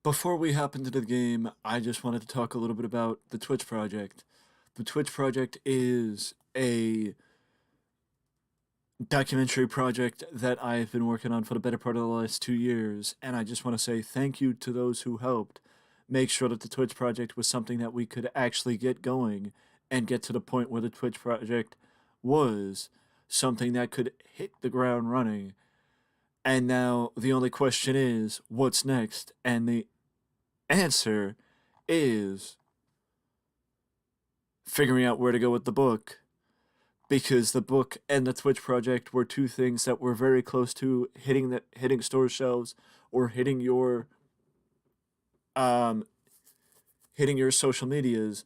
Before we hop into the game, I just wanted to talk a little bit about the Twitch project. The Twitch project is a documentary project that I've been working on for the better part of the last 2 years, and I just want to say thank you to those who helped make sure that the Twitch project was something that we could actually get going and get to the point where the Twitch project was something that could hit the ground running. And now the only question is, what's next? And the answer is figuring out where to go with the book, because the book and the Twitch project were two things that were very close to hitting store shelves or um hitting your social medias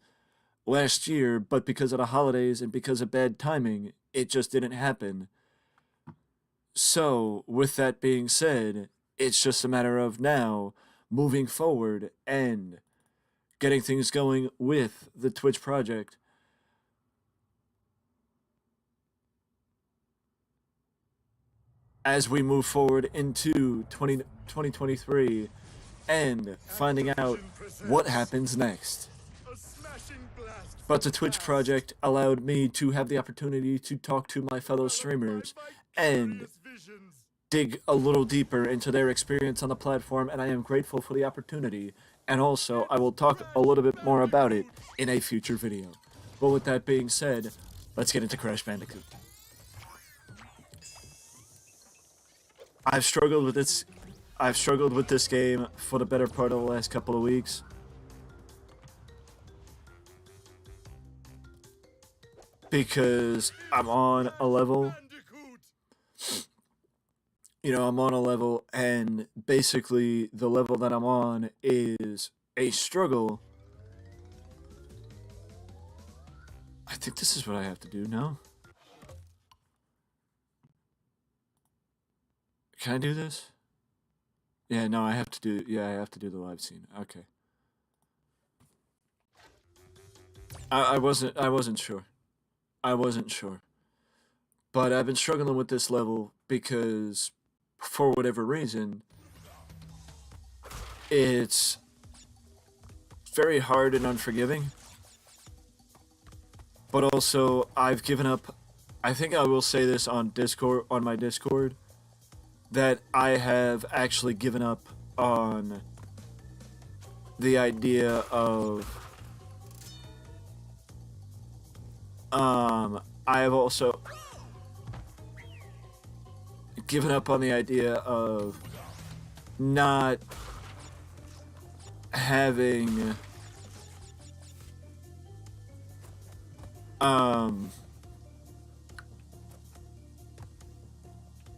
last year, but because of the holidays and because of bad timing, it just didn't happen. So, with that being said, it's just a matter of now moving forward and getting things going with the Twitch project. As we move forward into 2023 and finding out what happens next. But the Twitch project allowed me to have the opportunity to talk to my fellow streamers and dig a little deeper into their experience on the platform, and I am grateful for the opportunity. And also, I will talk a little bit more about it in a future video. But with that being said, let's get into Crash Bandicoot. I've struggled with this game for the better part of the last couple of weeks. Because I'm on a level. I'm on a level, and basically the level that I'm on is a struggle. I think this is what I have to do now. Can I do this? Yeah, no, I have to do the live scene. Okay. I wasn't sure. But I've been struggling with this level because, for whatever reason, it's very hard and unforgiving. But also, I've given up. I think I will say this on my Discord, that I have actually given up on the idea of I have also given up on the idea of not having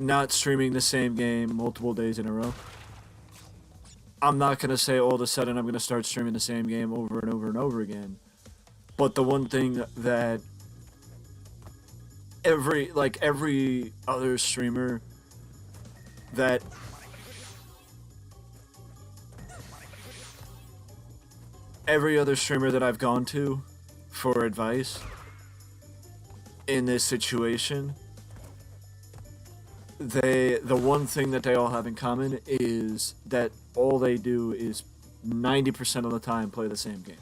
not streaming the same game multiple days in a row. I'm not gonna say all of a sudden I'm gonna start streaming the same game over and over and over again. But the one thing that every other streamer that I've gone to for advice in this situation, the one thing that they all have in common is that all they do is 90% of the time play the same game.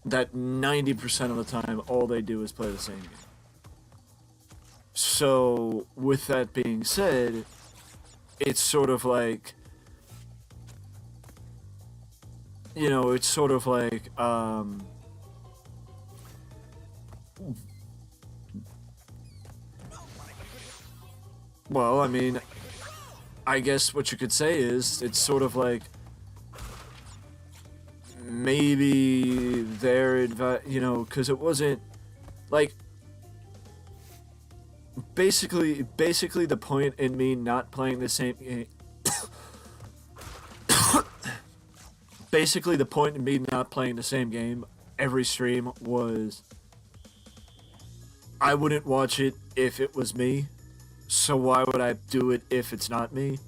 That 90% of the time, all they do is play the same game. So, with that being said, it's sort of like, well, I mean, I guess what you could say is, it's sort of like, maybe their advice, because it wasn't, like, basically the point in me not playing the same game, basically the point in me not playing the same game every stream was, I wouldn't watch it if it was me, so why would I do it if it's not me?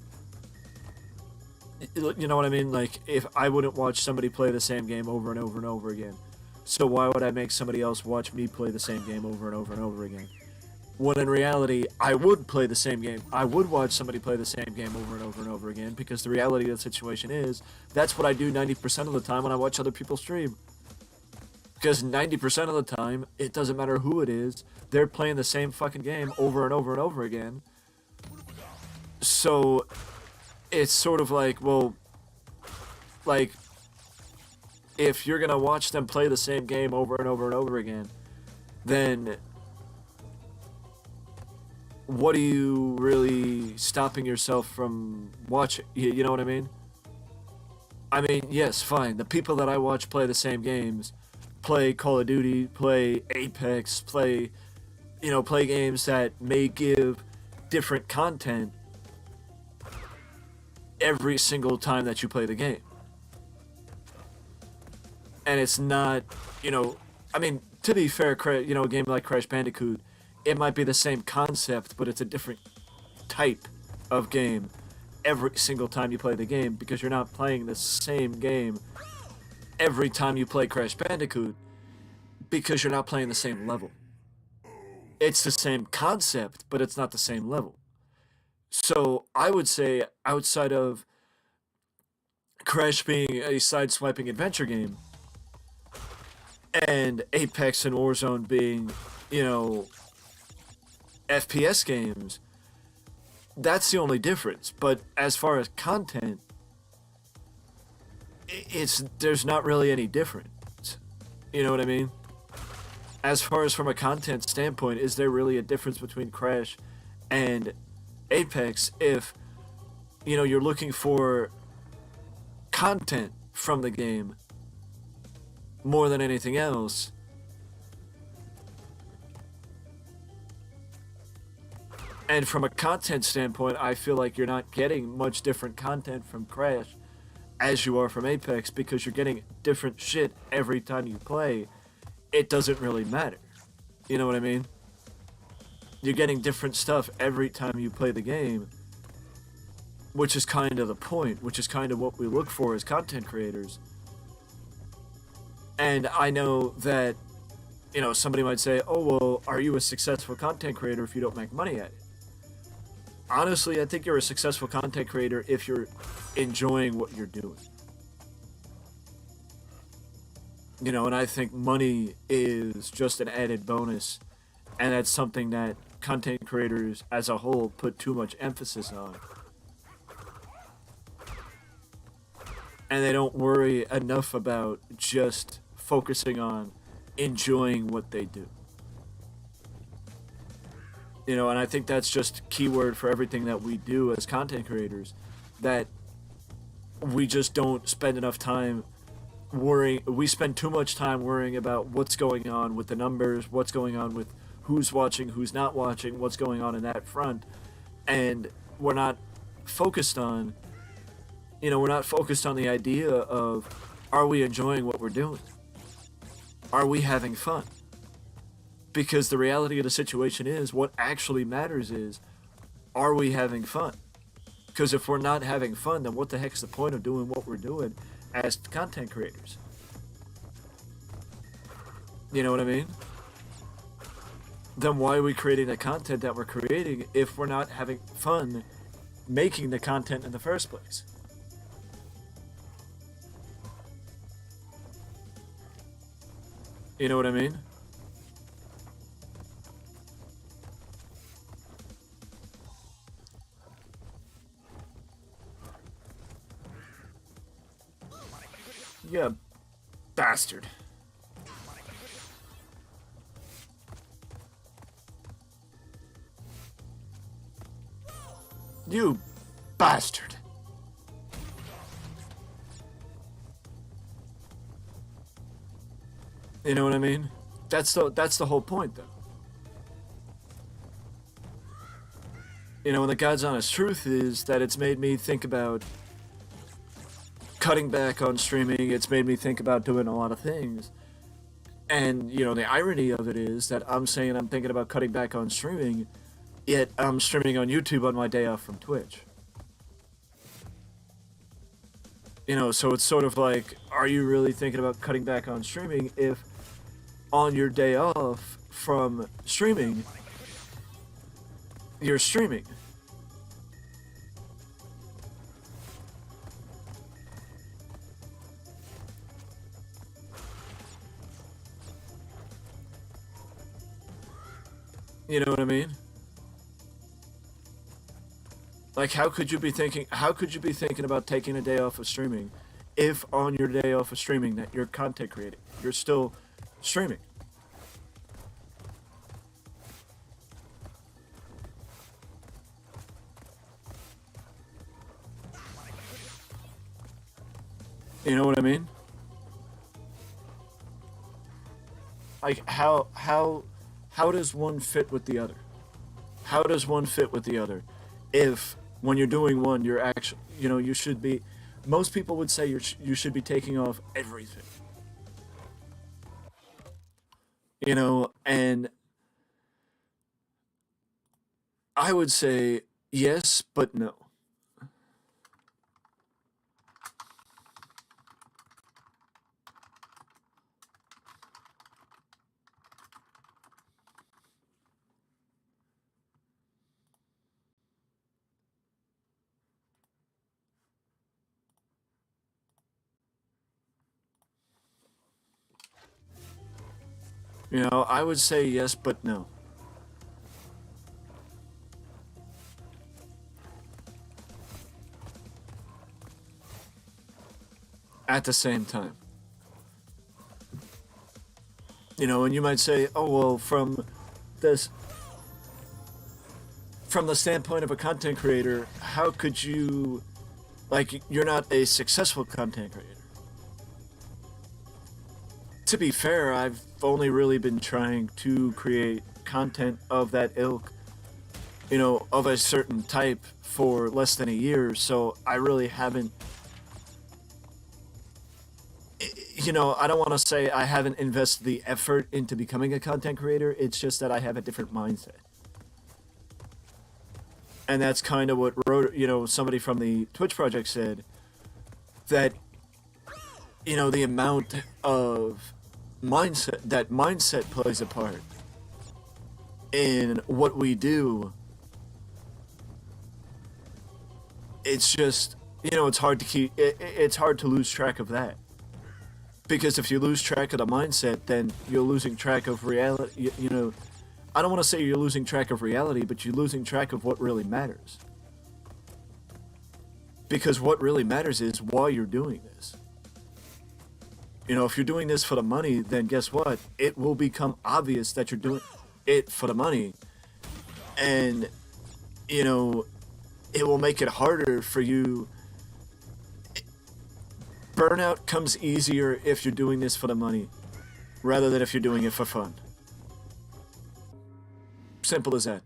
You know what I mean? Like, if I wouldn't watch somebody play the same game over and over and over again, so why would I make somebody else watch me play the same game over and over and over again? When in reality, I would play the same game. I would watch somebody play the same game over and over and over again, because the reality of the situation is, that's what I do 90% of the time when I watch other people stream. Because 90% of the time, it doesn't matter who it is, they're playing the same fucking game over and over and over again. So, it's sort of like, well, like, if you're gonna watch them play the same game over and over and over again, then what are you really stopping yourself from watching? You know what I mean? I mean, yes, fine. The people that I watch play the same games, play Call of Duty, play Apex, play games that may give different content every single time that you play the game. And it's not, I mean, to be fair, a game like Crash Bandicoot, it might be the same concept, but it's a different type of game every single time you play the game, because you're not playing the same game every time you play Crash Bandicoot, because you're not playing the same level. It's the same concept, but it's not the same level. So I would say, outside of Crash being a side-swiping adventure game, and Apex and Warzone being, FPS games, that's the only difference. But as far as content, there's not really any difference. You know what I mean? As far as from a content standpoint, is there really a difference between Crash and Apex if, you're looking for content from the game more than anything else? And from a content standpoint, I feel like you're not getting much different content from Crash as you are from Apex, because you're getting different shit every time you play. It doesn't really matter. You know what I mean? You're getting different stuff every time you play the game, which is kind of the point, which is kind of what we look for as content creators. And I know that, somebody might say, oh, well, are you a successful content creator if you don't make money at it? Honestly, I think you're a successful content creator if you're enjoying what you're doing. And I think money is just an added bonus, and that's something that content creators as a whole put too much emphasis on. And they don't worry enough about just focusing on enjoying what they do. And I think that's just keyword for everything that we do as content creators, that we just don't spend enough time worrying. We spend too much time worrying about what's going on with the numbers, what's going on with who's watching, who's not watching, what's going on in that front, and we're not focused on, the idea of, are we enjoying what we're doing? Are we having fun? Because the reality of the situation is, what actually matters is, are we having fun? Because if we're not having fun, then what the heck's the point of doing what we're doing as content creators? You know what I mean? Then why are we creating the content that we're creating if we're not having fun making the content in the first place? You know what I mean? Yeah, bastard. You bastard. You know what I mean? That's the whole point, though. And the God's honest truth is that it's made me think about cutting back on streaming. It's made me think about doing a lot of things. And, the irony of it is that I'm saying I'm thinking about cutting back on streaming, yet I'm streaming on YouTube on my day off from Twitch. So it's sort of like, are you really thinking about cutting back on streaming if on your day off from streaming, you're streaming. You know what I mean? Like, how could you be thinking about taking a day off of streaming if on your day off of streaming that you're content creating? You're still streaming. You know what I mean? Like, how does one fit with the other? How does one fit with the other? If when you're doing one, you're actually, you should be. Most people would say you should be taking off everything. And I would say yes, but no. I would say yes, but no. At the same time. And you might say, oh, well, this, from the standpoint of a content creator, how could you, like, you're not a successful content creator. To be fair, I've only really been trying to create content of that ilk, of a certain type for less than a year, so I really haven't, I don't want to say I haven't invested the effort into becoming a content creator, it's just that I have a different mindset. And that's kind of what somebody from the Twitch project said, that, the amount of mindset plays a part in what we do. It's just, it's hard to it's hard to lose track of that. Because if you lose track of the mindset, then you're losing track of reality. I don't want to say you're losing track of reality, but you're losing track of what really matters. Because what really matters is why you're doing this. If you're doing this for the money, then guess what? It will become obvious that you're doing it for the money. And, it will make it harder for you. Burnout comes easier if you're doing this for the money, rather than if you're doing it for fun. Simple as that.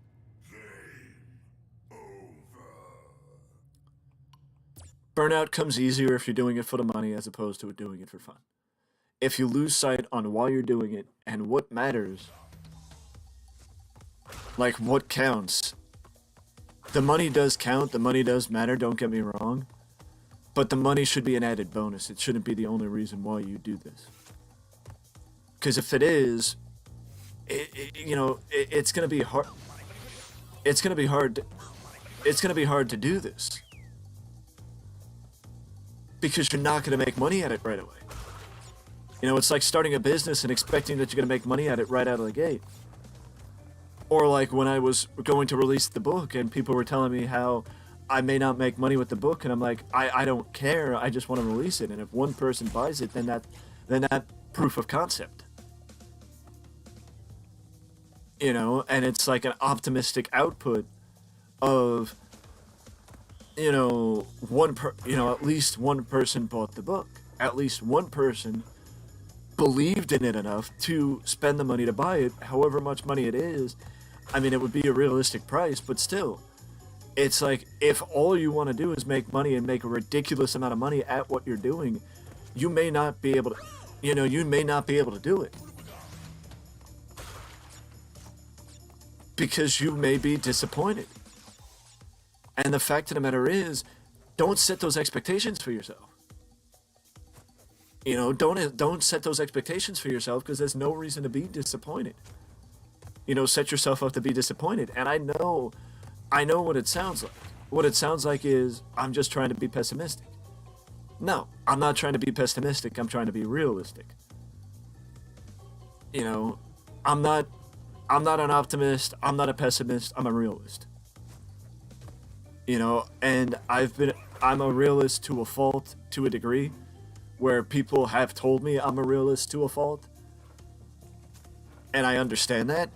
Burnout comes easier if you're doing it for the money as opposed to doing it for fun. If you lose sight on why you're doing it and what matters, like what counts, the money does count, the money does matter, don't get me wrong, but the money should be an added bonus. It shouldn't be the only reason why you do this. Because if it is, it's going to be hard. It's going to be hard. It's going to be hard to do this. Because you're not going to make money at it right away. It's like starting a business and expecting that you're going to make money at it right out of the gate. Or like when I was going to release the book and people were telling me how I may not make money with the book, and I'm like, I don't care, I just want to release it. And if one person buys it, then that proof of concept. And it's like an optimistic output of, at least one person bought the book. At least one person believed in it enough to spend the money to buy it, however much money it is. I mean, it would be a realistic price, but still, it's like, if all you want to do is make money and make a ridiculous amount of money at what you're doing, you may not be able to, you may not be able to do it. Because you may be disappointed. And the fact of the matter is, don't set those expectations for yourself. Don't set those expectations for yourself, because there's no reason to be disappointed. Set yourself up to be disappointed. And I know I know what it sounds like. What it sounds like is I'm just trying to be pessimistic. No, I'm not trying to be pessimistic. I'm trying to be realistic. You know, I'm not I'm not an optimist, I'm not a pessimist, I'm a realist. You know, and I'm a realist to a fault to a degree where people have told me I'm a realist to a fault. And I understand that.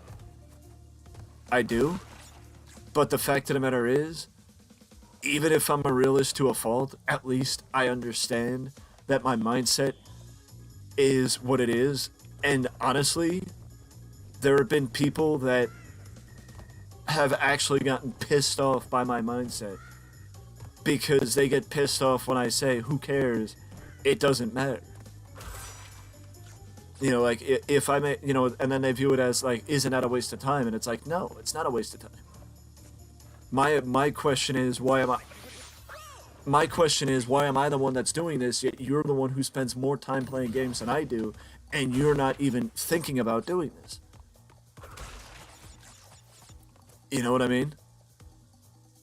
I do. But the fact of the matter is, even if I'm a realist to a fault, at least I understand that my mindset is what it is. And honestly, there have been people that have actually gotten pissed off by my mindset because they get pissed off when I say, who cares? It doesn't matter. You know, like, if I may, you know, and then they view it as like, isn't that a waste of time? And it's like, no, it's not a waste of time. My question is, why am I... My question is, why am I the one that's doing this, yet you're the one who spends more time playing games than I do, and you're not even thinking about doing this? You know what I mean?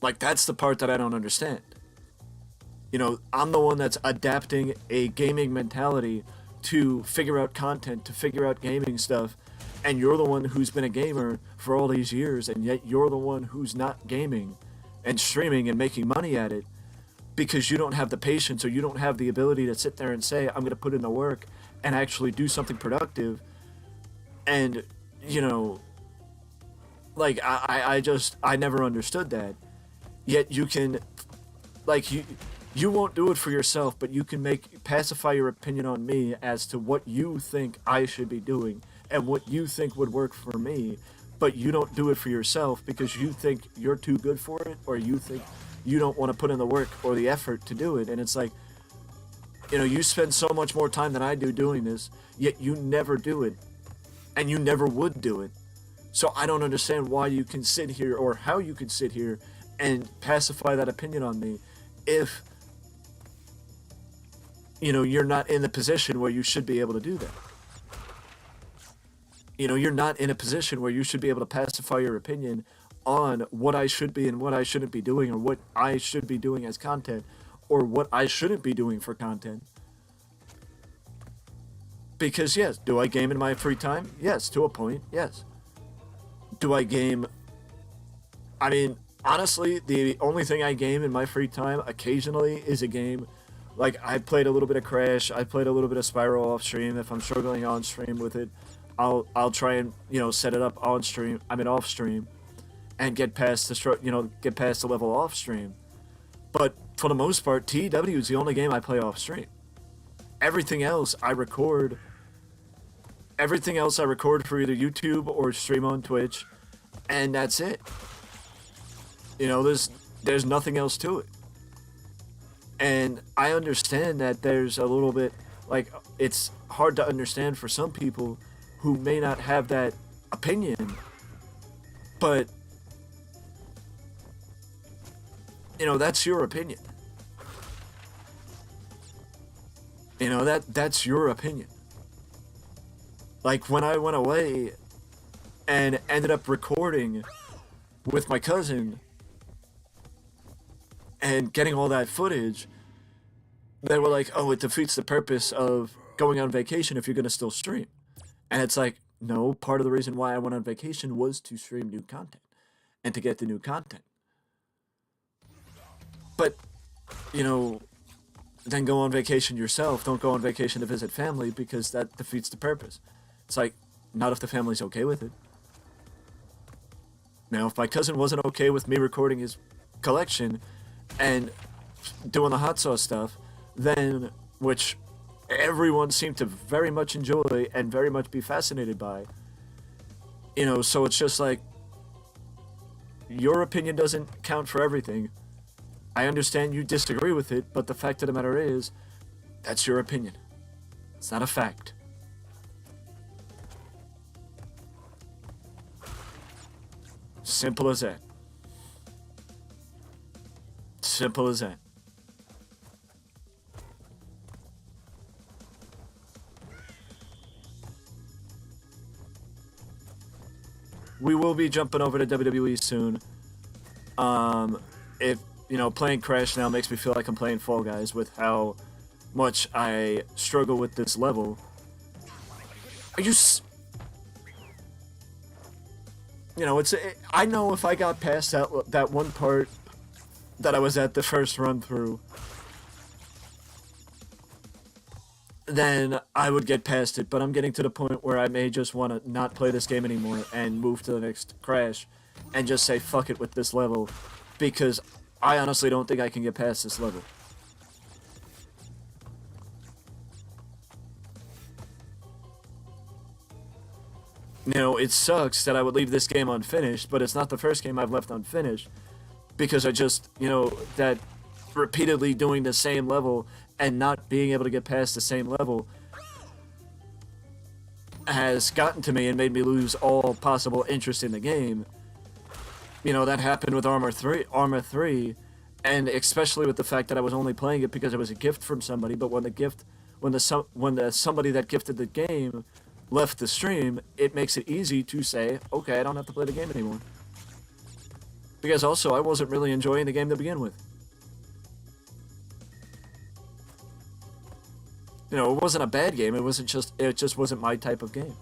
Like, that's the part that I don't understand. You know, I'm the one that's adapting a gaming mentality to figure out content, to figure out gaming stuff, and you're the one who's been a gamer for all these years, and yet you're the one who's not gaming and streaming and making money at it because you don't have the patience or you don't have the ability to sit there and say, I'm going to put in the work and actually do something productive. And, you know, like, I never understood that. Yet you can, like, you won't do it for yourself, but you can pacify your opinion on me as to what you think I should be doing and what you think would work for me, but you don't do it for yourself because you think you're too good for it, or you think you don't want to put in the work or the effort to do it. And it's like, you know, you spend so much more time than I do doing this, yet you never do it, and you never would do it. So I don't understand why you can sit here, or how you can sit here and pacify that opinion on me if, you know, you're not in the position where you should be able to do that. You know, you're not in a position where you should be able to pacify your opinion on what I should be and what I shouldn't be doing, or what I should be doing as content, or what I shouldn't be doing for content. Because yes, do I game in my free time? Yes, to a point, yes. Do I game... I mean, honestly, the only thing I game in my free time occasionally is a game. Like, I played a little bit of Crash, I played a little bit of Spyro off stream. If I'm struggling on stream with it, I'll try and, you know, set it up on stream, off stream, and get past the level off stream. But for the most part, TW is the only game I play off stream. Everything else I record. Everything else I record for either YouTube or stream on Twitch, and that's it. You know, there's nothing else to it. And I understand that there's a little bit, like, it's hard to understand for some people who may not have that opinion, but, you know, that's your opinion. You know, that's your opinion. Like, when I went away and ended up recording with my cousin and getting all that footage, they were like, oh, it defeats the purpose of going on vacation if you're going to still stream. And it's like, no, part of the reason why I went on vacation was to stream new content and to get the new content. But, you know, then go on vacation yourself. Don't go on vacation to visit family, because that defeats the purpose. It's like, not if the family's okay with it. Now, if my cousin wasn't okay with me recording his collection and doing the hot sauce stuff, then, which everyone seemed to very much enjoy and very much be fascinated by, you know, so it's just like, your opinion doesn't count for everything. I understand you disagree with it, but the fact of the matter is, that's your opinion. It's not a fact. Simple as that. Simple as that. We will be jumping over to WWE soon. If, you know, playing Crash now makes me feel like I'm playing Fall Guys with how much I struggle with this level. Are you you know, I know if I got past that one part that I was at the first run through, then I would get past it, but I'm getting to the point where I may just want to not play this game anymore and move to the next Crash and just say fuck it with this level, because I honestly don't think I can get past this level. You know, it sucks that I would leave this game unfinished, but it's not the first game I've left unfinished, because I just, you know, that repeatedly doing the same level and not being able to get past the same level has gotten to me and made me lose all possible interest in the game. You know, that happened with Armor 3, and especially with the fact that I was only playing it because it was a gift from somebody, but when the somebody that gifted the game left the stream, it makes it easy to say, okay, I don't have to play the game anymore. Because also, I wasn't really enjoying the game to begin with. You know, it wasn't a bad game, it just wasn't my type of game.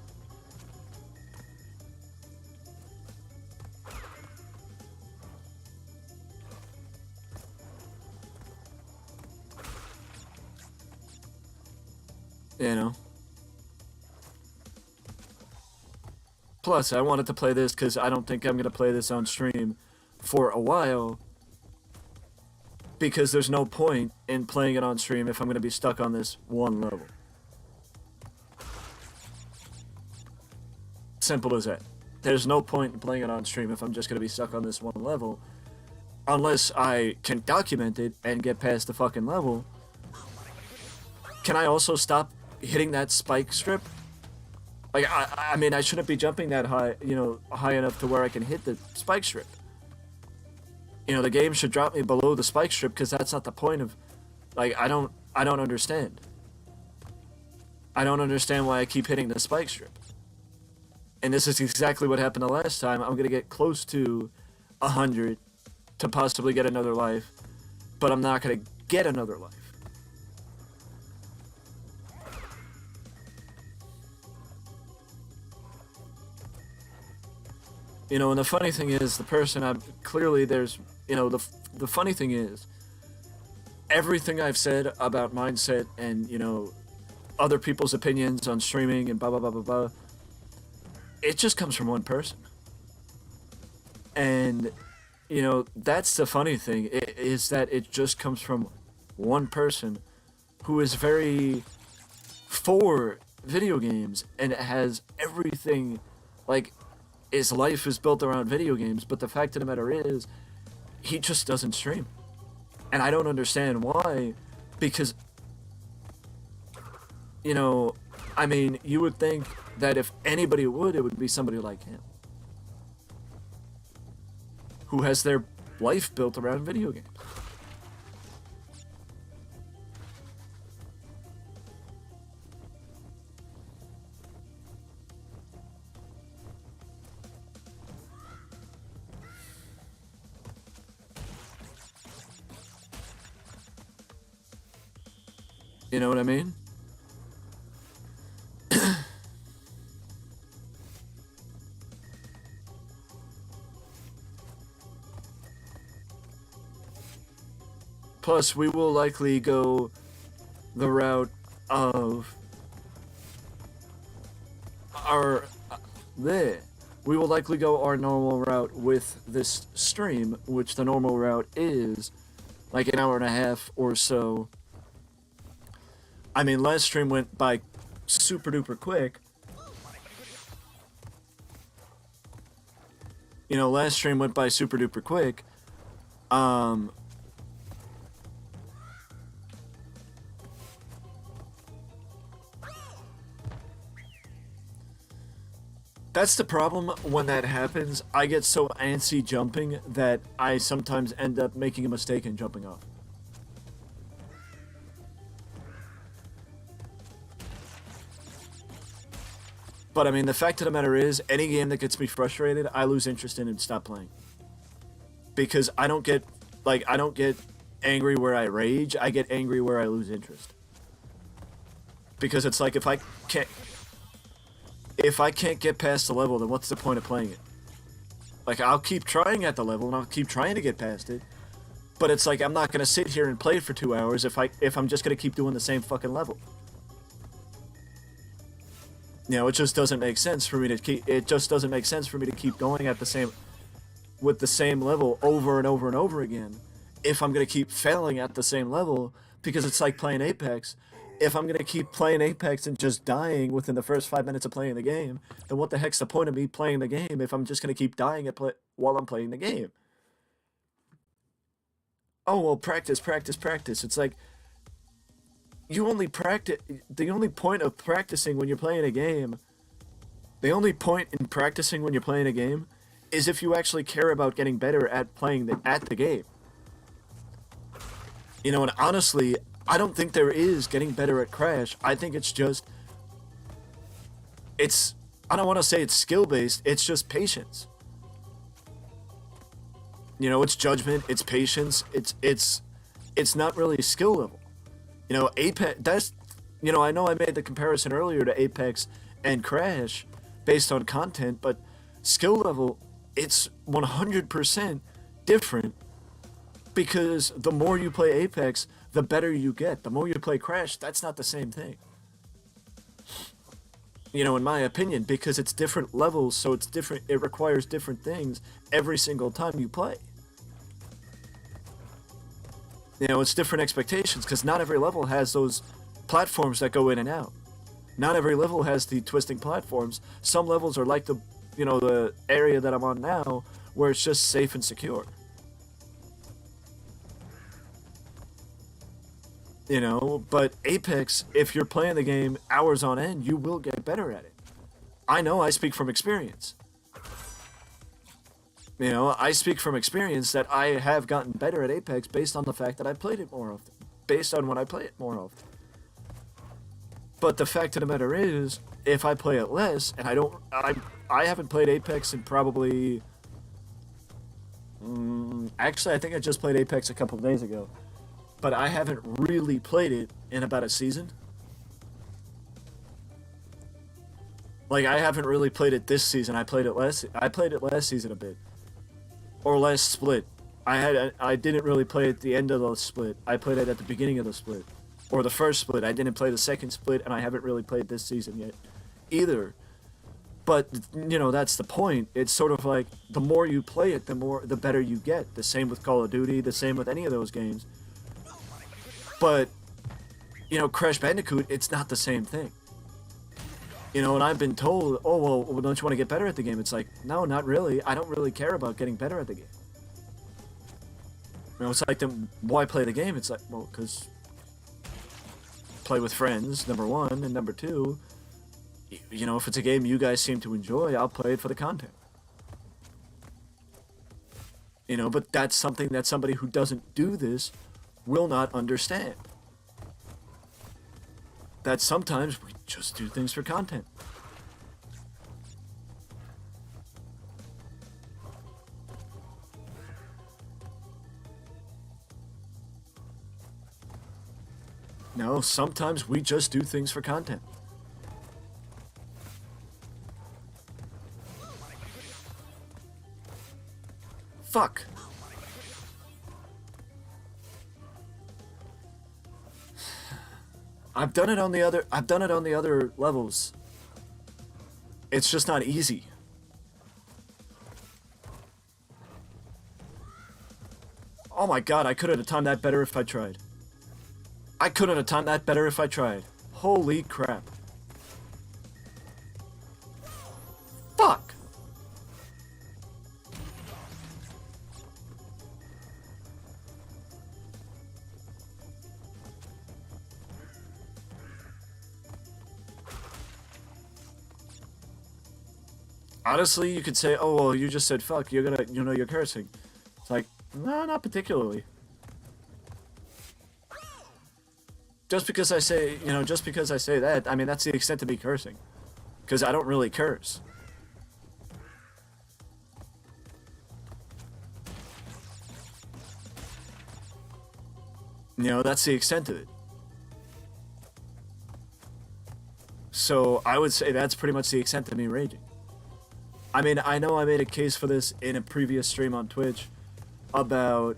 You know? Plus, I wanted to play this because I don't think I'm going to play this on stream for a while, because there's no point in playing it on stream if I'm going to be stuck on this one level. Simple as that. There's no point in playing it on stream if I'm just going to be stuck on this one level, unless I can document it and get past the fucking level. Can I also stop hitting that spike strip? Like, I mean, I shouldn't be jumping that high, you know, high enough to where I can hit the spike strip. You know, the game should drop me below the spike strip, because that's not the point of... Like, I don't understand. I don't understand why I keep hitting the spike strip. And this is exactly what happened the last time. I'm gonna get close to 100 to possibly get another life, but I'm not gonna get another life. You know, and the funny thing is, the person clearly there's, you know, the funny thing is, everything I've said about mindset and, you know, other people's opinions on streaming and blah, blah, blah, blah, blah, it just comes from one person. And, you know, that's the funny thing, is that it just comes from one person who is very for video games and has everything, like, his life is built around video games, but the fact of the matter is, he just doesn't stream. And I don't understand why, because, you know, I mean, you would think that if anybody would, it would be somebody like him, who has their life built around video games. You know what I mean? Plus, we will likely go the route of our... We will likely go our normal route with this stream, which the normal route is like an hour and a half or so. I mean, last stream went by super duper quick. You know, last stream went by super duper quick. That's the problem when that happens. I get so antsy jumping that I sometimes end up making a mistake and jumping off. But I mean, the fact of the matter is, any game that gets me frustrated, I lose interest in and stop playing. because I don't get angry where I rage. I get angry where I lose interest. Because it's like if I can't get past the level, then what's the point of playing it? Like, I'll keep trying at the level and I'll keep trying to get past it, but it's like I'm not gonna sit here and play it for 2 hours if I'm just gonna keep doing the same fucking level. You know, it just doesn't make sense for me to keep. It just doesn't make sense for me to keep going at the same level over and over and over again if I'm gonna keep failing at the same level, because it's like playing Apex. If I'm gonna keep playing Apex and just dying within the first 5 minutes of playing the game, then what the heck's the point of me playing the game if I'm just gonna keep dying while I'm playing the game? Oh well, practice, practice, practice. It's like you only practice. The only point of practicing when you're playing a game, the only point in practicing when you're playing a game, is if you actually care about getting better at playing the game. You know, and honestly, I don't think there is getting better at Crash. I think it's just, I don't want to say it's skill-based, it's just patience. You know, it's judgment, it's patience, it's not really skill level. You know, Apex, I know I made the comparison earlier to Apex and Crash based on content, but skill level, it's 100% different, because the more you play Apex, the better you get. The more you play Crash, that's not the same thing. You know, in my opinion, because it's different levels, so it's different. It requires different things every single time you play. You know, it's different expectations, because not every level has those platforms that go in and out. Not every level has the twisting platforms. Some levels are like the area that I'm on now, where it's just safe and secure. You know, but Apex, if you're playing the game hours on end, you will get better at it. I know, I speak from experience. You know, I speak from experience that I have gotten better at Apex based on the fact that I played it more often. Based on when I play it more often. But the fact of the matter is, if I play it less, and I haven't played Apex in probably... actually, I think I just played Apex a couple of days ago. But I haven't really played it in about a season. Like, I haven't really played it this season. I played it last season a bit. Or last split. I didn't really play it at the end of the split. I played it at the beginning of the split. Or the first split. I didn't play the second split, and I haven't really played this season yet either. But, you know, that's the point. It's sort of like, the more you play it, the better you get. The same with Call of Duty, the same with any of those games. But, you know, Crash Bandicoot, it's not the same thing. You know, and I've been told, oh, well, don't you want to get better at the game? It's like, no, not really. I don't really care about getting better at the game. You know, it's like, then why play the game? It's like, well, because play with friends, number one, and number two, you know, if it's a game you guys seem to enjoy, I'll play it for the content. You know, but that's something that somebody who doesn't do this will not understand. That sometimes we just do things for content. No, sometimes we just do things for content. Fuck. I've done it on the other levels. It's just not easy. Oh my god, I could have timed that better if I tried. I couldn't have timed that better if I tried. Holy crap. Fuck! Honestly, you could say, oh, well, you just said fuck, you're gonna, you know, you're cursing. It's like, no, not particularly. Just because I say, you know, just because I say that, I mean, that's the extent of me cursing. Because I don't really curse. You know, that's the extent of it. So I would say that's pretty much the extent of me raging. I mean, I know I made a case for this in a previous stream on Twitch about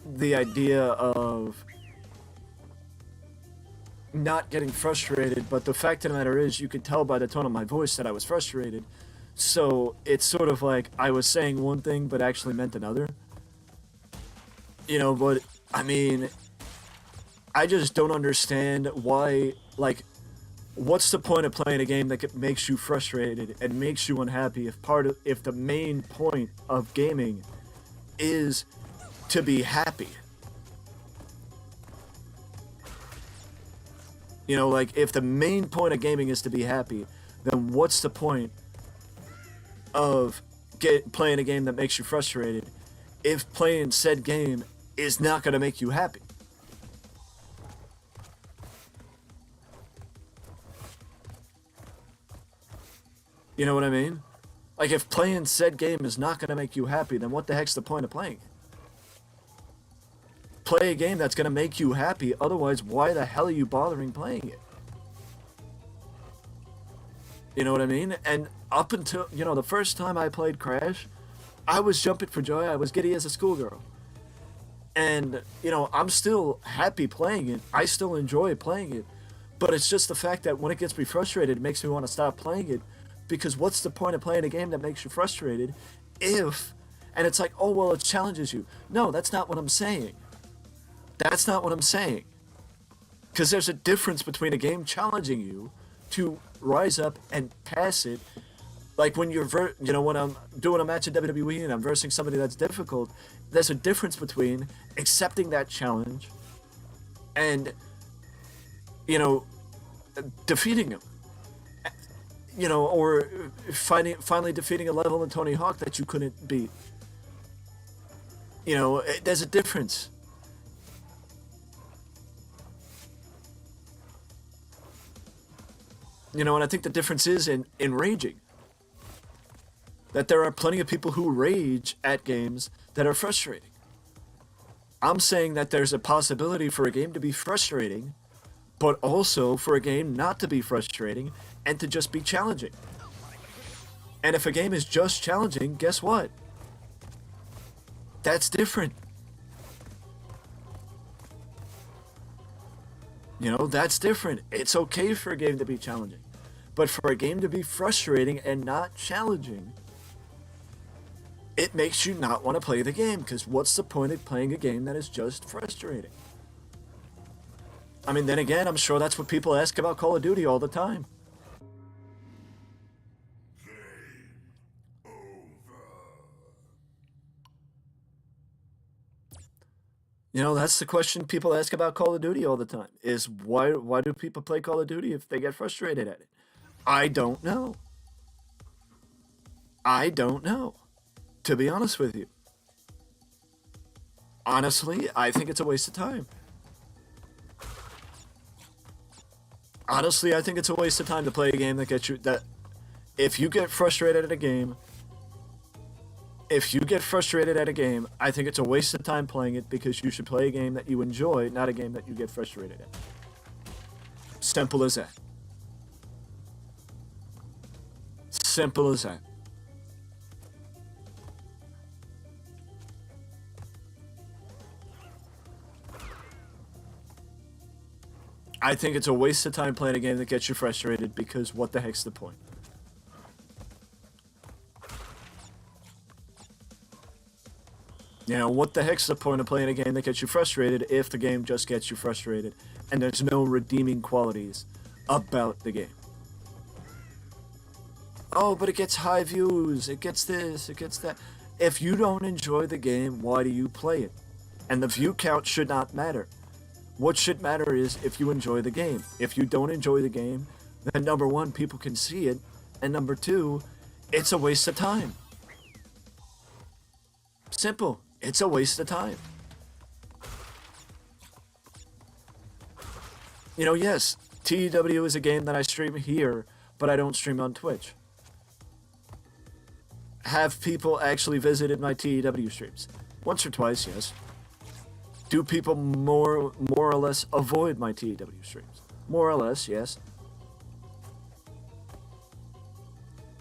the idea of not getting frustrated, but the fact of the matter is you could tell by the tone of my voice that I was frustrated. So it's sort of like I was saying one thing but actually meant another. You know, but I mean, I just don't understand why, like, what's the point of playing a game that makes you frustrated and makes you unhappy if the main point of gaming is to be happy? You know, like, if the main point of gaming is to be happy, then what's the point of playing a game that makes you frustrated if playing said game is not going to make you happy? You know what I mean? Like, if playing said game is not going to make you happy, then what the heck's the point of playing it? Play a game that's going to make you happy, otherwise why the hell are you bothering playing it? You know what I mean? And up until, you know, the first time I played Crash, I was jumping for joy, I was giddy as a schoolgirl. And, you know, I'm still happy playing it, I still enjoy playing it, but it's just the fact that when it gets me frustrated, it makes me want to stop playing it, because what's the point of playing a game that makes you frustrated if, and it's like, oh, well, it challenges you. No, that's not what I'm saying. That's not what I'm saying. Because there's a difference between a game challenging you to rise up and pass it. Like when you're, you know, when I'm doing a match at WWE and I'm versing somebody that's difficult, there's a difference between accepting that challenge and, you know, defeating him. You know, or finally defeating a level in Tony Hawk that you couldn't beat. You know, there's a difference. You know, and I think the difference is in raging. That there are plenty of people who rage at games that are frustrating. I'm saying that there's a possibility for a game to be frustrating, but also for a game not to be frustrating and to just be challenging. And if a game is just challenging, guess what? That's different. You know, that's different. It's okay for a game to be challenging. But for a game to be frustrating and not challenging, it makes you not want to play the game, because what's the point of playing a game that is just frustrating? I mean, then again, I'm sure that's what people ask about Call of Duty all the time. You know, that's the question people ask about Call of Duty all the time, is why do people play Call of Duty if they get frustrated at it? I don't know. I don't know, to be honest with you. Honestly, I think it's a waste of time. Honestly, I think it's a waste of time to play a game that gets you, that if you get frustrated at a game, I think it's a waste of time playing it, because you should play a game that you enjoy, not a game that you get frustrated at. Simple as that. Simple as that. I think it's a waste of time playing a game that gets you frustrated, because what the heck's the point? You know, what the heck's the point of playing a game that gets you frustrated if the game just gets you frustrated and there's no redeeming qualities about the game? Oh, but it gets high views, it gets this, it gets that. If you don't enjoy the game, why do you play it? And the view count should not matter. What should matter is if you enjoy the game. If you don't enjoy the game, then number one, people can see it, and number two, it's a waste of time. Simple. It's a waste of time. You know, yes, TEW is a game that I stream here, but I don't stream on Twitch. Have people actually visited my TEW streams? Once or twice, yes. Do people more or less avoid my TEW streams? More or less, yes.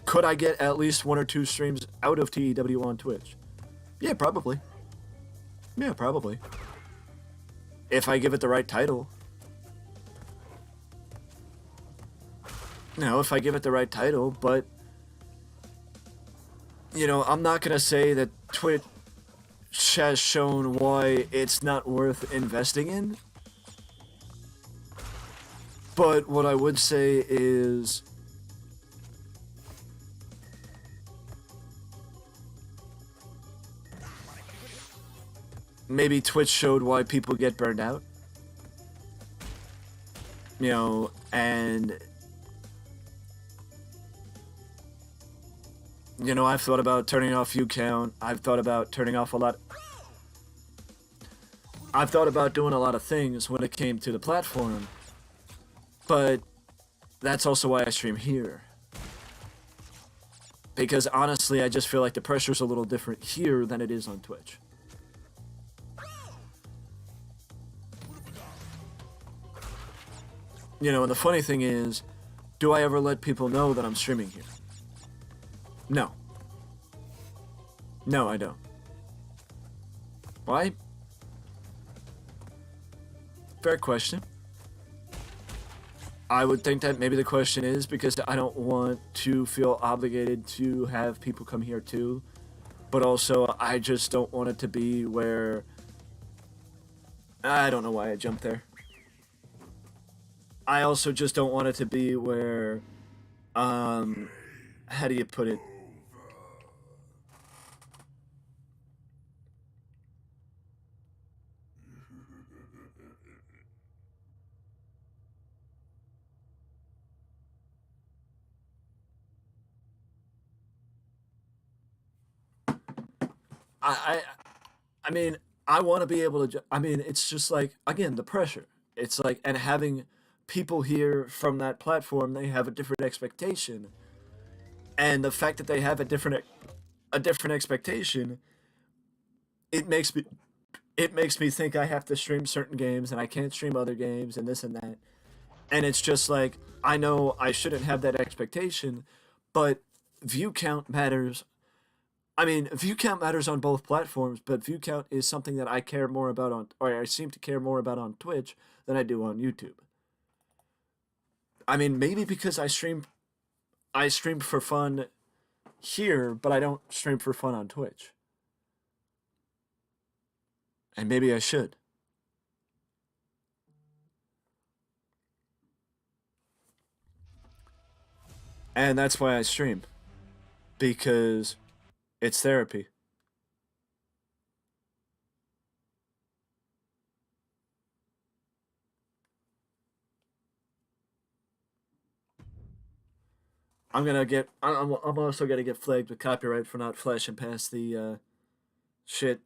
Could I get at least 1 or 2 streams out of TEW on Twitch? Yeah, probably. Yeah, probably. If I give it the right title. No, if I give it the right title, but you know, I'm not gonna say that Twitch has shown why it's not worth investing in. But what I would say is maybe Twitch showed why people get burned out. You know, and you know, I've thought about turning off view count. I've thought about turning off a lot. I've thought about doing a lot of things when it came to the platform. But that's also why I stream here. Because honestly, I just feel like the pressure's a little different here than it is on Twitch. You know, and the funny thing is, do I ever let people know that I'm streaming here? No. No, I don't. Why? Fair question. I would think that maybe the question is because I don't want to feel obligated to have people come here too. But also, I just don't want it to be where... I don't know why I jumped there. I also just don't want it to be where... how do you put it? I mean, I want to be able to. I mean, it's just like again the pressure. It's like and having people here from that platform, they have a different expectation, and the fact that they have a different expectation, it makes me think I have to stream certain games and I can't stream other games and this and that, and it's just like I know I shouldn't have that expectation, but view count matters. I mean, view count matters on both platforms, but view count is something that I care more about on, or I seem to care more about on Twitch than I do on YouTube. I mean, maybe because I stream for fun here, but I don't stream for fun on Twitch. And maybe I should. And that's why I stream. Because it's therapy. I'm also gonna get flagged with copyright for not flashing past the shit.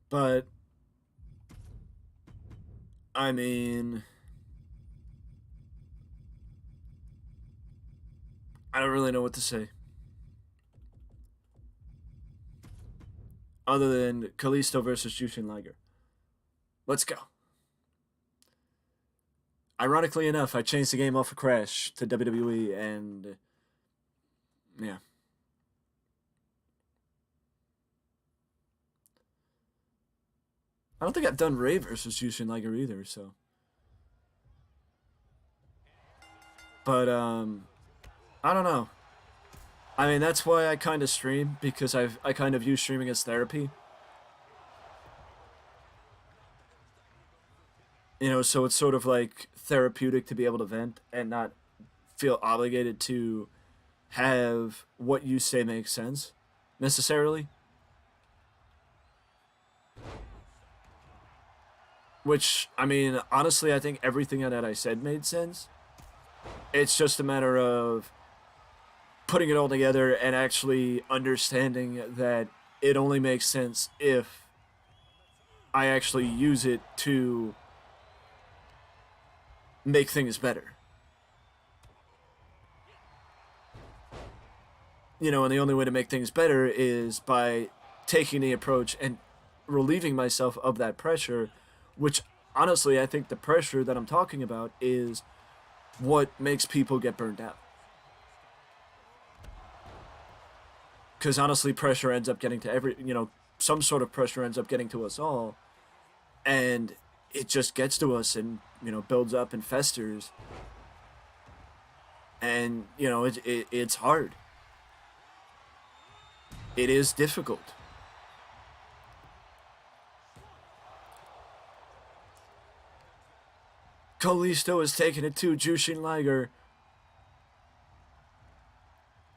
But I mean, I don't really know what to say. Other than Kalisto versus Jushin Liger. Let's go. Ironically enough, I changed the game off of Crash to WWE, and yeah. I don't think I've done Ray versus Jushin Liger either, so. But I don't know. I mean, that's why I kind of stream, because I kind of use streaming as therapy. You know, so it's sort of like therapeutic to be able to vent and not feel obligated to have what you say make sense necessarily. Which, I mean, honestly, I think everything that I said made sense. It's just a matter of putting it all together and actually understanding that it only makes sense if I actually use it to make things better. You know, and the only way to make things better is by taking the approach and relieving myself of that pressure, which honestly, I think the pressure that I'm talking about is what makes people get burned out. Because honestly, pressure ends up getting to some sort of pressure ends up getting to us all, and it just gets to us and, builds up and festers. And, it's hard. It is difficult. Kalisto is taking it to Jushin Liger.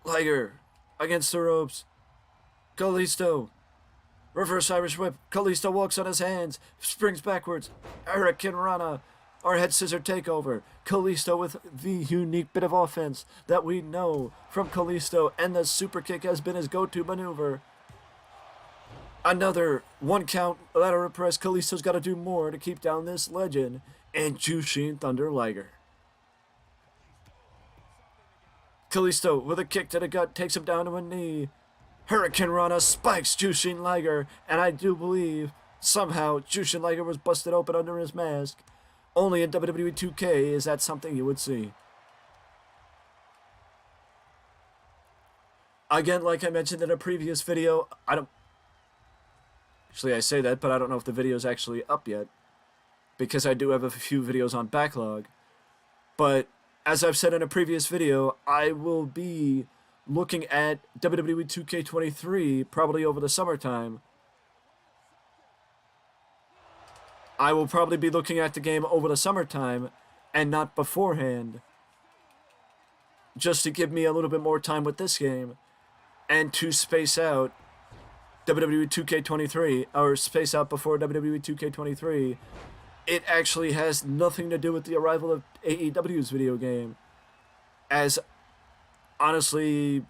Liger against the ropes. Kalisto. Reverse Irish Whip. Kalisto walks on his hands. Springs backwards. Hurricane Rana. Our head scissor takeover. Kalisto with the unique bit of offense that we know from Kalisto, and the super kick has been his go-to maneuver. Another 1 count lateral press. Kalisto's got to do more to keep down this legend. And Jushin Thunder Liger. Kalisto with a kick to the gut takes him down to a knee. Hurricane Rana spikes Jushin Liger, and I do believe somehow Jushin Liger was busted open under his mask. Only in WWE 2K is that something you would see. Again, like I mentioned in a previous video, Actually, I say that, but I don't know if the video is actually up yet, because I do have a few videos on backlog. But as I've said in a previous video, I will be looking at WWE 2K23 probably over the summertime. I will probably be looking at the game over the summertime and not beforehand, just to give me a little bit more time with this game and to space out WWE 2K23, or space out before WWE 2K23. It actually has nothing to do with the arrival of AEW's video game, as honestly,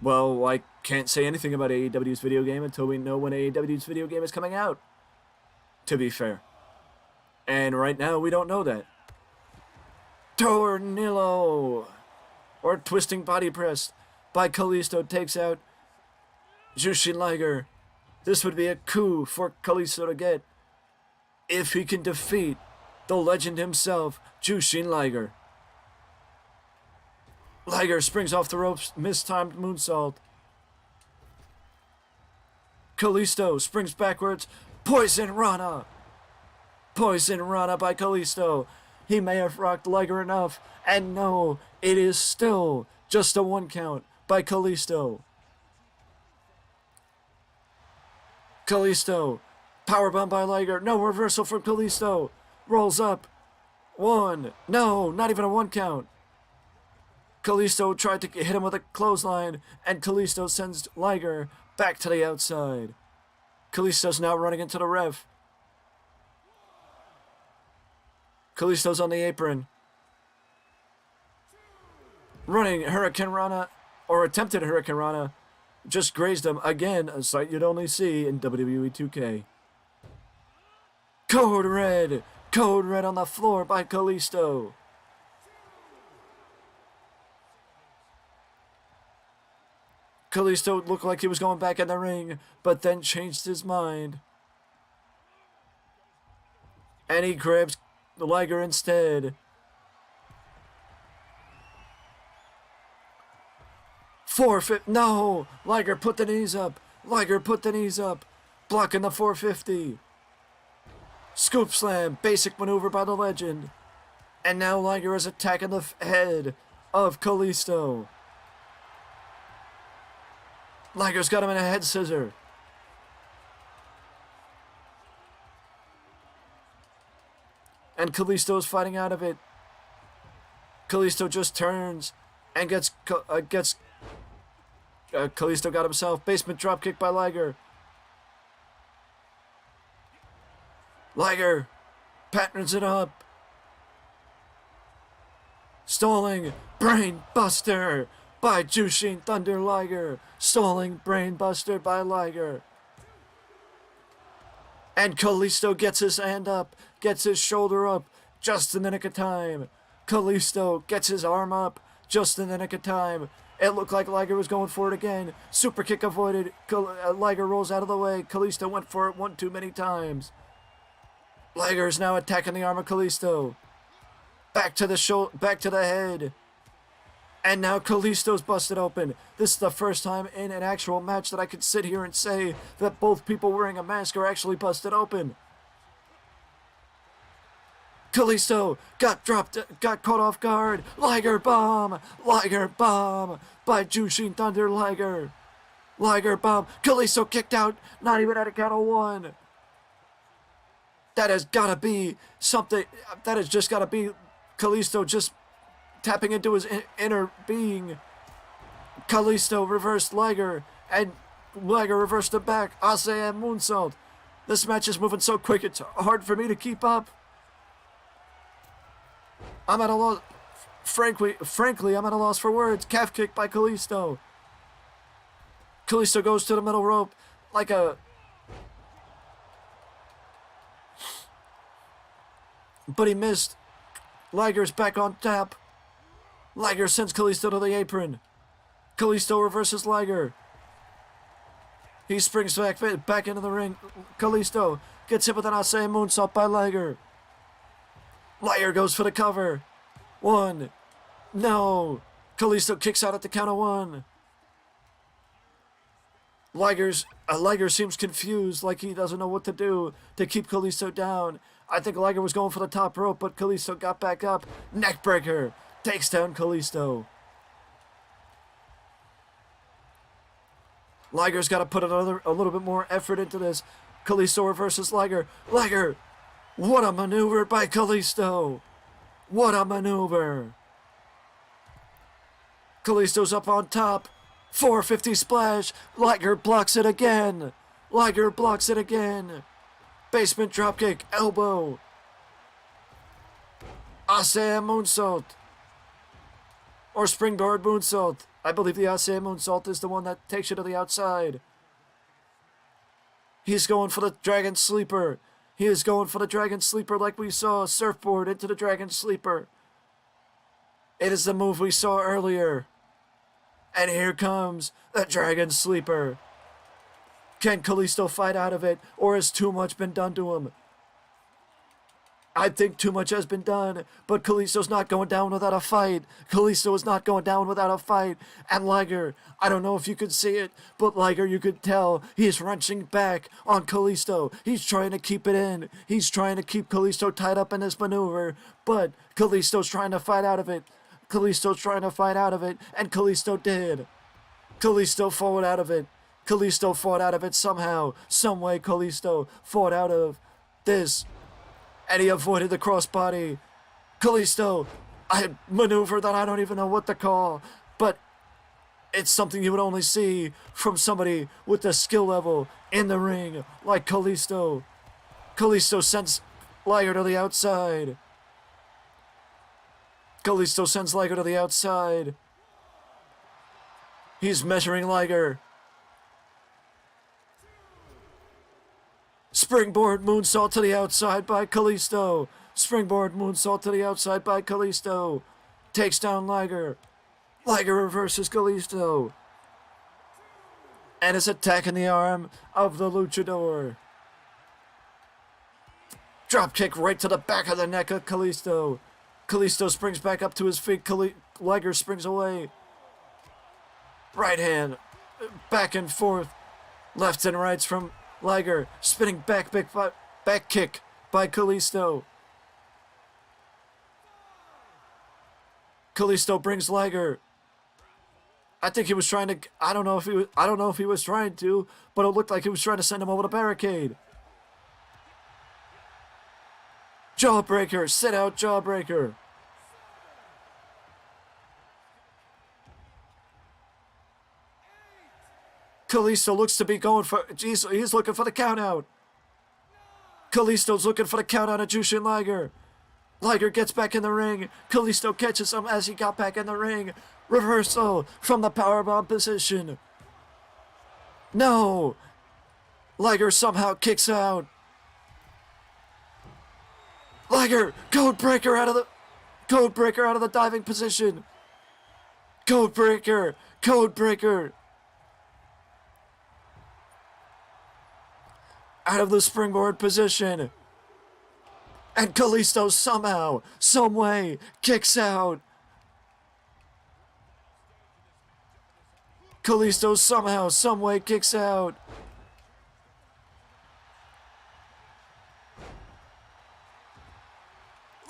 well, I can't say anything about AEW's video game until we know when AEW's video game is coming out, to be fair. And right now, we don't know that. Tornillo, or twisting body press by Kalisto, takes out Jushin Liger. This would be a coup for Kalisto to get if he can defeat the legend himself, Jushin Liger. Liger springs off the ropes, mistimed moonsault. Kalisto springs backwards. Poison Rana. Poison Rana by Kalisto. He may have rocked Liger enough, and no, it is still just a 1 count by Kalisto. Kalisto. Powerbomb by Liger. No, reversal from Kalisto. Rolls up. 1. No, not even a 1 count. Kalisto tried to hit him with a clothesline, and Kalisto sends Liger back to the outside. Kalisto's now running into the ref. Kalisto's on the apron. Running Hurricane Rana, or attempted Hurricane Rana, just grazed him. Again, a sight you'd only see in WWE 2K. Code Red! Code Red on the floor by Kalisto. Kalisto looked like he was going back in the ring, but then changed his mind. And he grabs Liger instead. 450. No! Liger put the knees up. Liger put the knees up. Blocking the 450. Scoop slam. Basic maneuver by the legend. And now Liger is attacking the head of Kalisto. Liger's got him in a head scissor. And Kalisto's fighting out of it. Kalisto just turns and gets Kalisto got himself. Basement dropkick by Liger. Liger patterns it up. Stalling Brain Buster by Jushin Thunder Liger. Stalling Brain Buster by Liger. And Kalisto gets his hand up, gets his shoulder up, just in the nick of time. Kalisto gets his arm up, just in the nick of time. It looked like Liger was going for it again. Super kick avoided. Liger rolls out of the way. Kalisto went for it one too many times. Liger is now attacking the arm of Kalisto. Back to the head. And now Kalisto's busted open. This is the first time in an actual match that I could sit here and say that both people wearing a mask are actually busted open. Kalisto got caught off guard. Liger bomb by Jushin Thunder Liger. Liger bomb. Kalisto kicked out, not even at a count of one. That has gotta be something. That has just gotta be Kalisto just tapping into his inner being. Kalisto reversed Liger, and Liger reversed it back. ASEAN moonsault. This match is moving so quick, it's hard for me to keep up. I'm at a loss. Frankly, I'm at a loss for words. Calf kick by Kalisto. Kalisto goes to the middle rope like a... But he missed. Liger's back on tap. Liger sends Kalisto to the apron. Kalisto reverses Liger. He springs back into the ring. Kalisto gets hit with an ASEAN moonsault by Liger. Liger goes for the cover. One. No. Kalisto kicks out at the count of one. Liger seems confused, like he doesn't know what to do to keep Kalisto down. I think Liger was going for the top rope, but Kalisto got back up. Neckbreaker takes down Kalisto. Liger's got to put a little bit more effort into this. Kalisto reverses Liger. Liger! What a maneuver by Kalisto! What a maneuver! Kalisto's up on top. 450 splash. Liger blocks it again. Liger blocks it again. Basement dropkick. Elbow. ASEAN moonsault. Or springboard moonsault. I believe the ASEAN moonsault is the one that takes you to the outside. He's going for the Dragon Sleeper. He is going for the Dragon Sleeper like we saw. Surfboard into the Dragon Sleeper. It is the move we saw earlier. And here comes the Dragon Sleeper. Can Kalisto fight out of it, or has too much been done to him? I think too much has been done, but Kalisto's not going down without a fight. Kalisto is not going down without a fight. And Liger, I don't know if you could see it, but Liger, you could tell he's wrenching back on Kalisto. He's trying to keep it in. He's trying to keep Kalisto tied up in this maneuver, but Kalisto's trying to fight out of it. Kalisto's trying to fight out of it, and Kalisto did. Kalisto fought out of it. Kalisto fought out of it somehow. Some way Kalisto fought out of this. And he avoided the crossbody. Kalisto, a maneuver that I don't even know what to call, but it's something you would only see from somebody with the skill level in the ring, like Kalisto. Kalisto sends Liger to the outside. Kalisto sends Liger to the outside. He's measuring Liger. Springboard moonsault to the outside by Kalisto. Springboard moonsault to the outside by Kalisto. Takes down Liger. Liger reverses Kalisto. And is attacking the arm of the luchador. Drop kick right to the back of the neck of Kalisto. Kalisto springs back up to his feet. Liger springs away. Right hand. Back and forth. Lefts and rights from Liger. Spinning back kick by Kalisto. Kalisto brings Liger. I think he was trying to. I don't know if he was trying to, but it looked like he was trying to send him over the barricade. Jawbreaker, sit out jawbreaker. Kalisto looks to be going for. He's looking for the count out. Kalisto's looking for the count out of Jushin Liger. Liger gets back in the ring. Kalisto catches him as he got back in the ring. Reversal from the powerbomb position. No! Liger somehow kicks out. Liger, Codebreaker out of the diving position. Codebreaker. Out of the springboard position. And Kalisto somehow, someway, kicks out. Kalisto somehow, someway kicks out.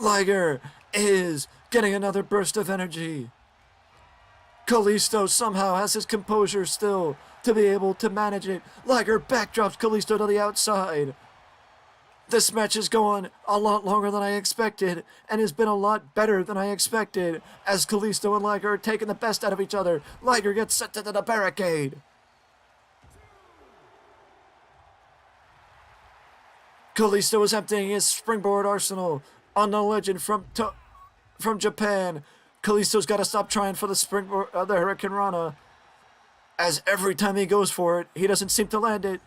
Liger is getting another burst of energy. Kalisto somehow has his composure still to be able to manage it. Liger backdrops Kalisto to the outside. This match is going a lot longer than I expected and has been a lot better than I expected as Kalisto and Liger are taking the best out of each other. Liger gets sent into the barricade. Kalisto is emptying his springboard arsenal on the legend from Japan. Kalisto's got to stop trying for the springboard, the Hurricane Rana, as every time he goes for it, he doesn't seem to land it.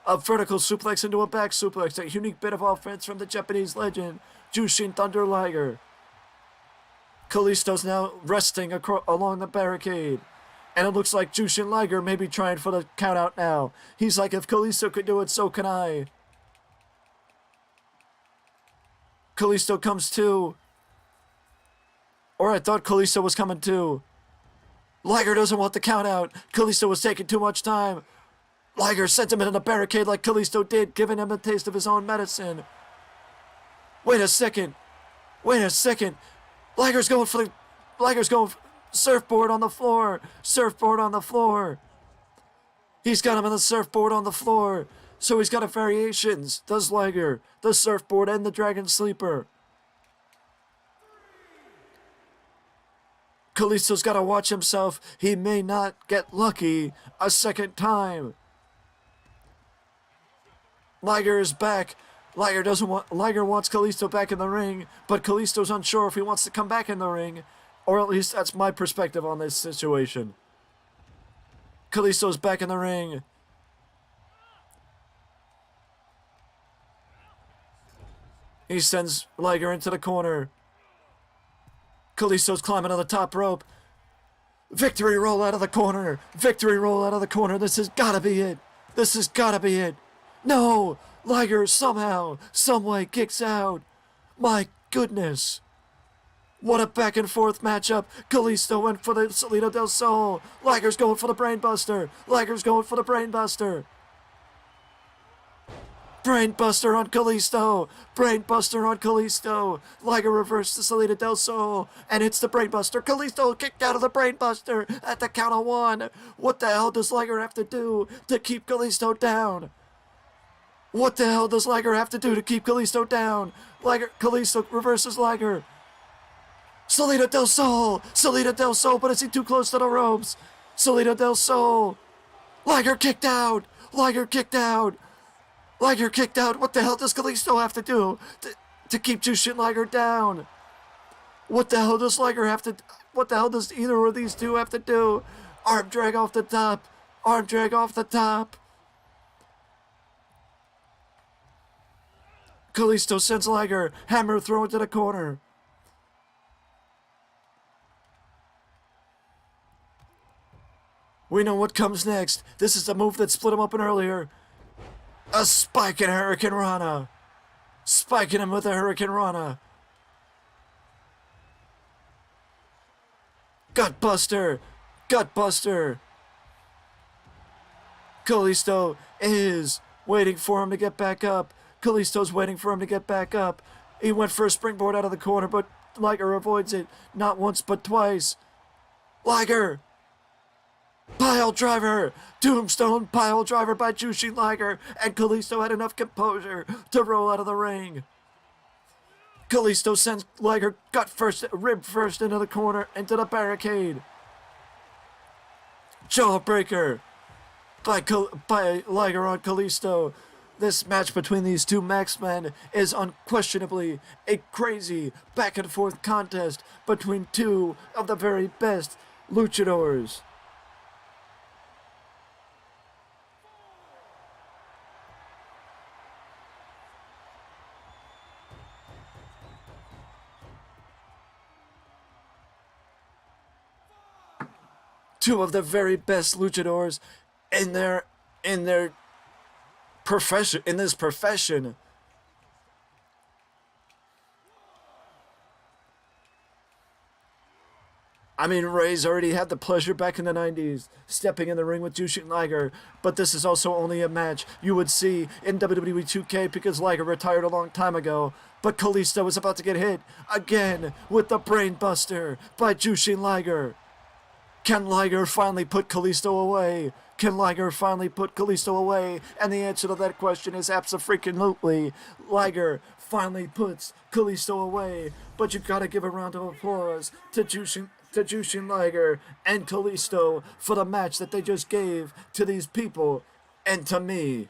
A vertical suplex into a back suplex, a unique bit of offense from the Japanese legend, Jushin Thunder Liger. Kalisto's now resting along the barricade. And it looks like Jushin Liger may be trying for the count out now. He's like, if Kalisto could do it, so can I. Kalisto comes too. Or I thought Kalisto was coming too. Liger doesn't want the count out. Kalisto was taking too much time. Liger sent him into the barricade like Kalisto did, giving him a taste of his own medicine. Wait a second. Liger's going for surfboard on the floor. He's got him on the surfboard on the floor. So he's got a variations. Does Liger. The surfboard and the Dragon Sleeper. Kalisto's got to watch himself. He may not get lucky a second time. Liger is back. Liger wants Kalisto back in the ring, but Kalisto's unsure if he wants to come back in the ring. Or at least that's my perspective on this situation. Kalisto's back in the ring. He sends Liger into the corner. Kalisto's climbing on the top rope. Victory roll out of the corner. This has got to be it. No! Liger somehow, someway kicks out. My goodness. What a back and forth matchup. Kalisto went for the Salida del Sol. Liger's going for the Brainbuster. Brainbuster on Kalisto. Liger reversed the Salida del Sol. And it's the Brainbuster. Kalisto kicked out of the Brainbuster at the count of one. What the hell does Liger have to do to keep Kalisto down? Kalisto reverses Liger. Salida del Sol, but is he too close to the ropes? Salida del Sol. Liger kicked out. What the hell does Kalisto have to do to keep Jushin Liger down? What the hell does either of these two have to do? Arm drag off the top. Kalisto sends Liger. Hammer throw into the corner. We know what comes next. This is the move that split him open earlier. A spike and Hurricane Rana. Spiking him with a Hurricane Rana. Gutbuster. Kalisto is waiting for him to get back up. He went for a springboard out of the corner, but Liger avoids it. Not once, but twice. Liger. Pile driver! Tombstone pile driver by Jushin Liger, and Kalisto had enough composure to roll out of the ring. Kalisto sends Liger rib first into the corner, into the barricade. Jawbreaker by Liger on Kalisto. This match between these two Maxmen is unquestionably a crazy back and forth contest between two of the very best luchadors. Two of the very best luchadors in their profession, in this profession. I mean, Ray's already had the pleasure back in the 90s, stepping in the ring with Jushin Liger, but this is also only a match you would see in WWE 2K because Liger retired a long time ago. But Kalisto is about to get hit again with the Brain Buster by Jushin Liger. Can Liger finally put Kalisto away? Can Liger finally put Kalisto away? And the answer to that question is abso-freaking-lutely. Liger finally puts Kalisto away. But you've got to give a round of applause to Jushin Liger and Kalisto for the match that they just gave to these people and to me.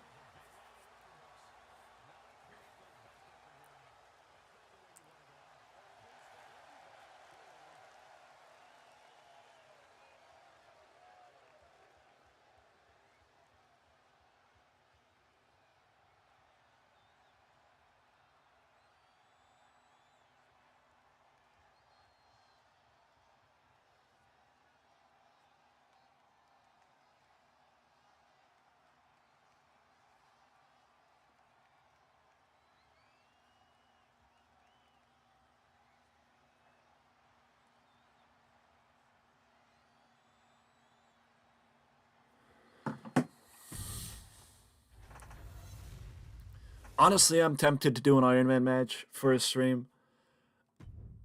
Honestly, I'm tempted to do an Iron Man match for a stream.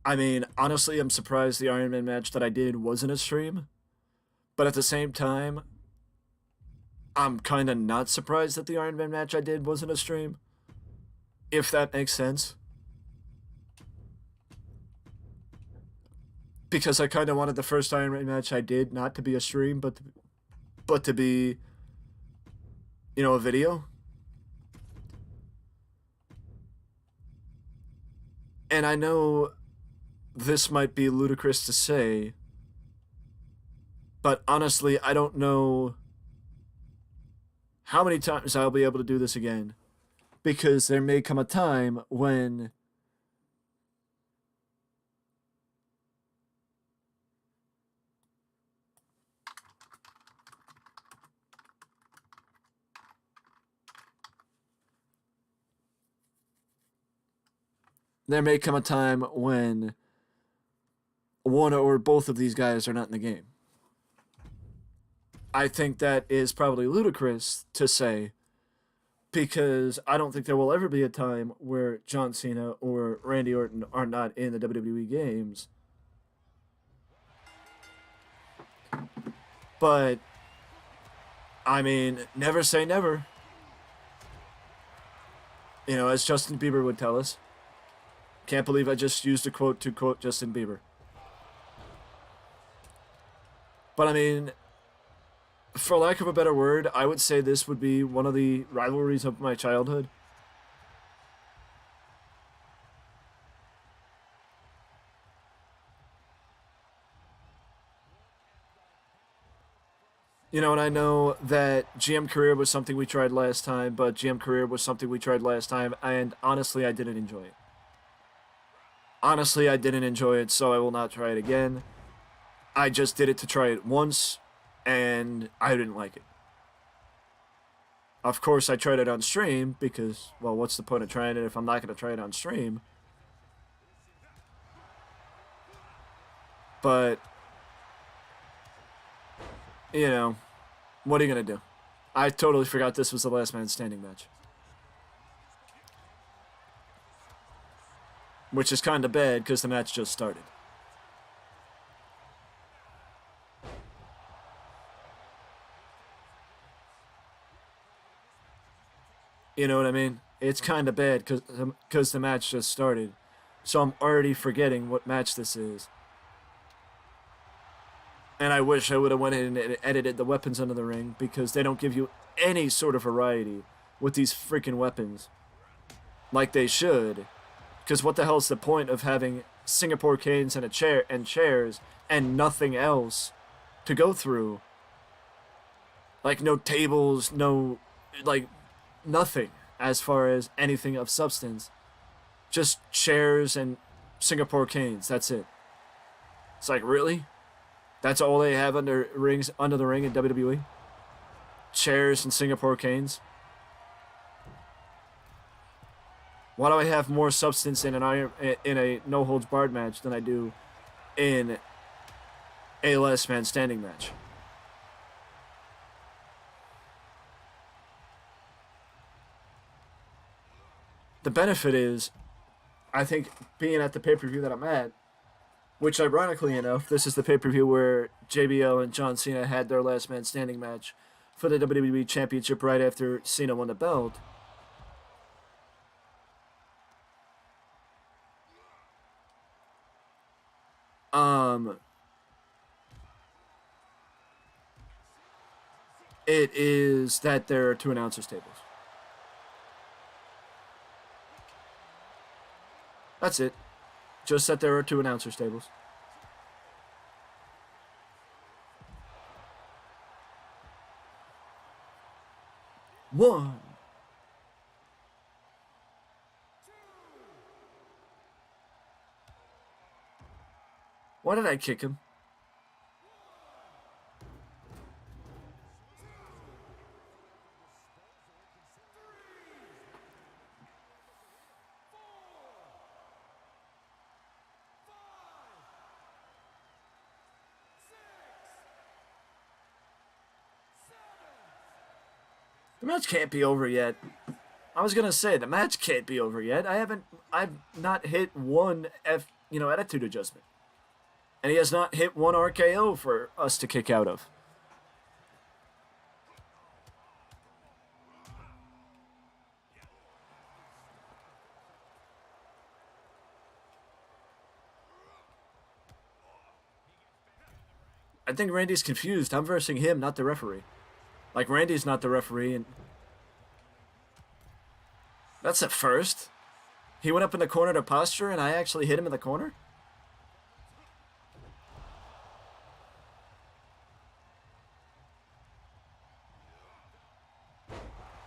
I mean, honestly, I'm surprised the Iron Man match that I did wasn't a stream. But at the same time, I'm kind of not surprised that the Iron Man match I did wasn't a stream. If that makes sense. Because I kind of wanted the first Iron Man match I did not to be a stream, but to be, you know, a video. And I know this might be ludicrous to say, but honestly, I don't know how many times I'll be able to do this again. Because there may come a time when one or both of these guys are not in the game. I think that is probably ludicrous to say, because I don't think there will ever be a time where John Cena or Randy Orton are not in the WWE games. But, I mean, never say never. You know, as Justin Bieber would tell us. Can't believe I just used a quote to quote Justin Bieber. But I mean, for lack of a better word, I would say this would be one of the rivalries of my childhood. You know, and I know that GM Career was something we tried last time, but GM Career was something we tried last time, and honestly, I didn't enjoy it. Honestly, I didn't enjoy it, so I will not try it again. I just did it to try it once, and I didn't like it. Of course, I tried it on stream, because, well, what's the point of trying it if I'm not going to try it on stream? But, you know, what are you going to do? I totally forgot this was the last man standing match. Which is kind of bad, because the match just started. You know what I mean? It's kind of bad, because the match just started. So I'm already forgetting what match this is. And I wish I would have went in and edited the weapons under the ring because they don't give you any sort of variety with these freaking weapons like they should. Because what the hell is the point of having Singapore canes and a chair and chairs and nothing else to go through? Like no tables, no like nothing as far as anything of substance. Just chairs and Singapore canes. That's it. It's like, really? That's all they have under the ring in WWE? Chairs and Singapore canes? Why do I have more substance in a no holds barred match than I do in a last man standing match? The benefit is, I think, being at the pay-per-view that I'm at, which ironically enough, this is the pay-per-view where JBL and John Cena had their last man standing match for the WWE Championship right after Cena won the belt. It is that there are 2 announcers tables. That's it. Just that there are 2 announcers tables. One. Why did I kick him? The match can't be over yet. I was gonna say the match can't be over yet. I've not hit one attitude adjustment, and he has not hit one RKO for us to kick out of. I think Randy's confused. I'm versing him, not the referee. Like, Randy's not the referee, and that's a first. He went up in the corner to posture, and I actually hit him in the corner?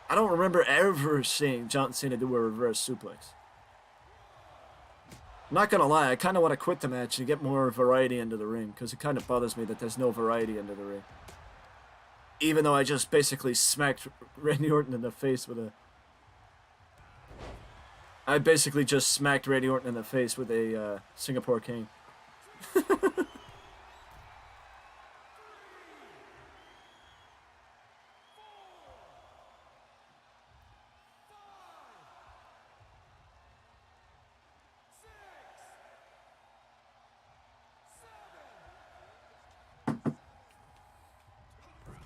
I don't remember ever seeing John Cena do a reverse suplex. I'm not gonna lie, I kind of want to quit the match and get more variety into the ring, because it kind of bothers me that there's no variety into the ring. Even though I just basically smacked Randy Orton in the face with a... I basically just smacked Randy Orton in the face with a Singapore cane.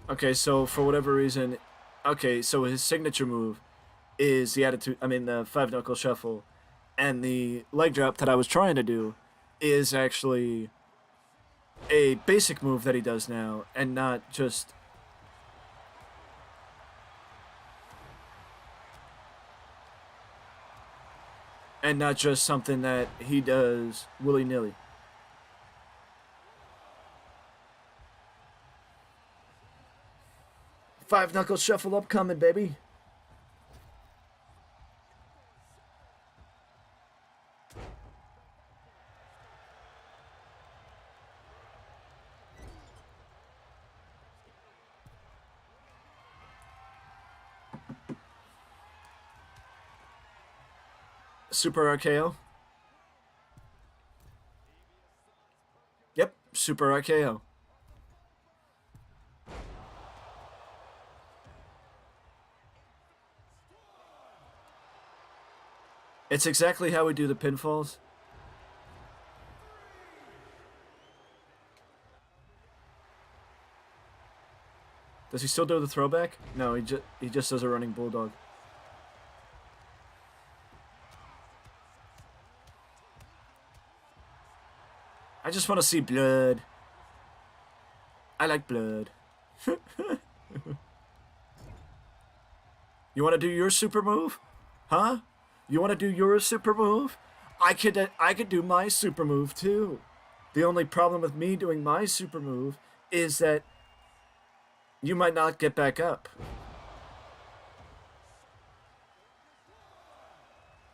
Okay, so for whatever reason, okay, so his signature move is the the 5-knuckle shuffle, and the leg drop that I was trying to do is actually a basic move that he does now, and not just something that he does willy-nilly. Five-knuckle shuffle upcoming, baby. Super RKO. Yep, Super RKO. It's exactly how we do the pinfalls. Does he still do the throwback? No, he just does a running bulldog. I just want to see blood. I like blood. You want to do your super move? Huh? You want to do your super move? I could do my super move too. The only problem with me doing my super move is that you might not get back up.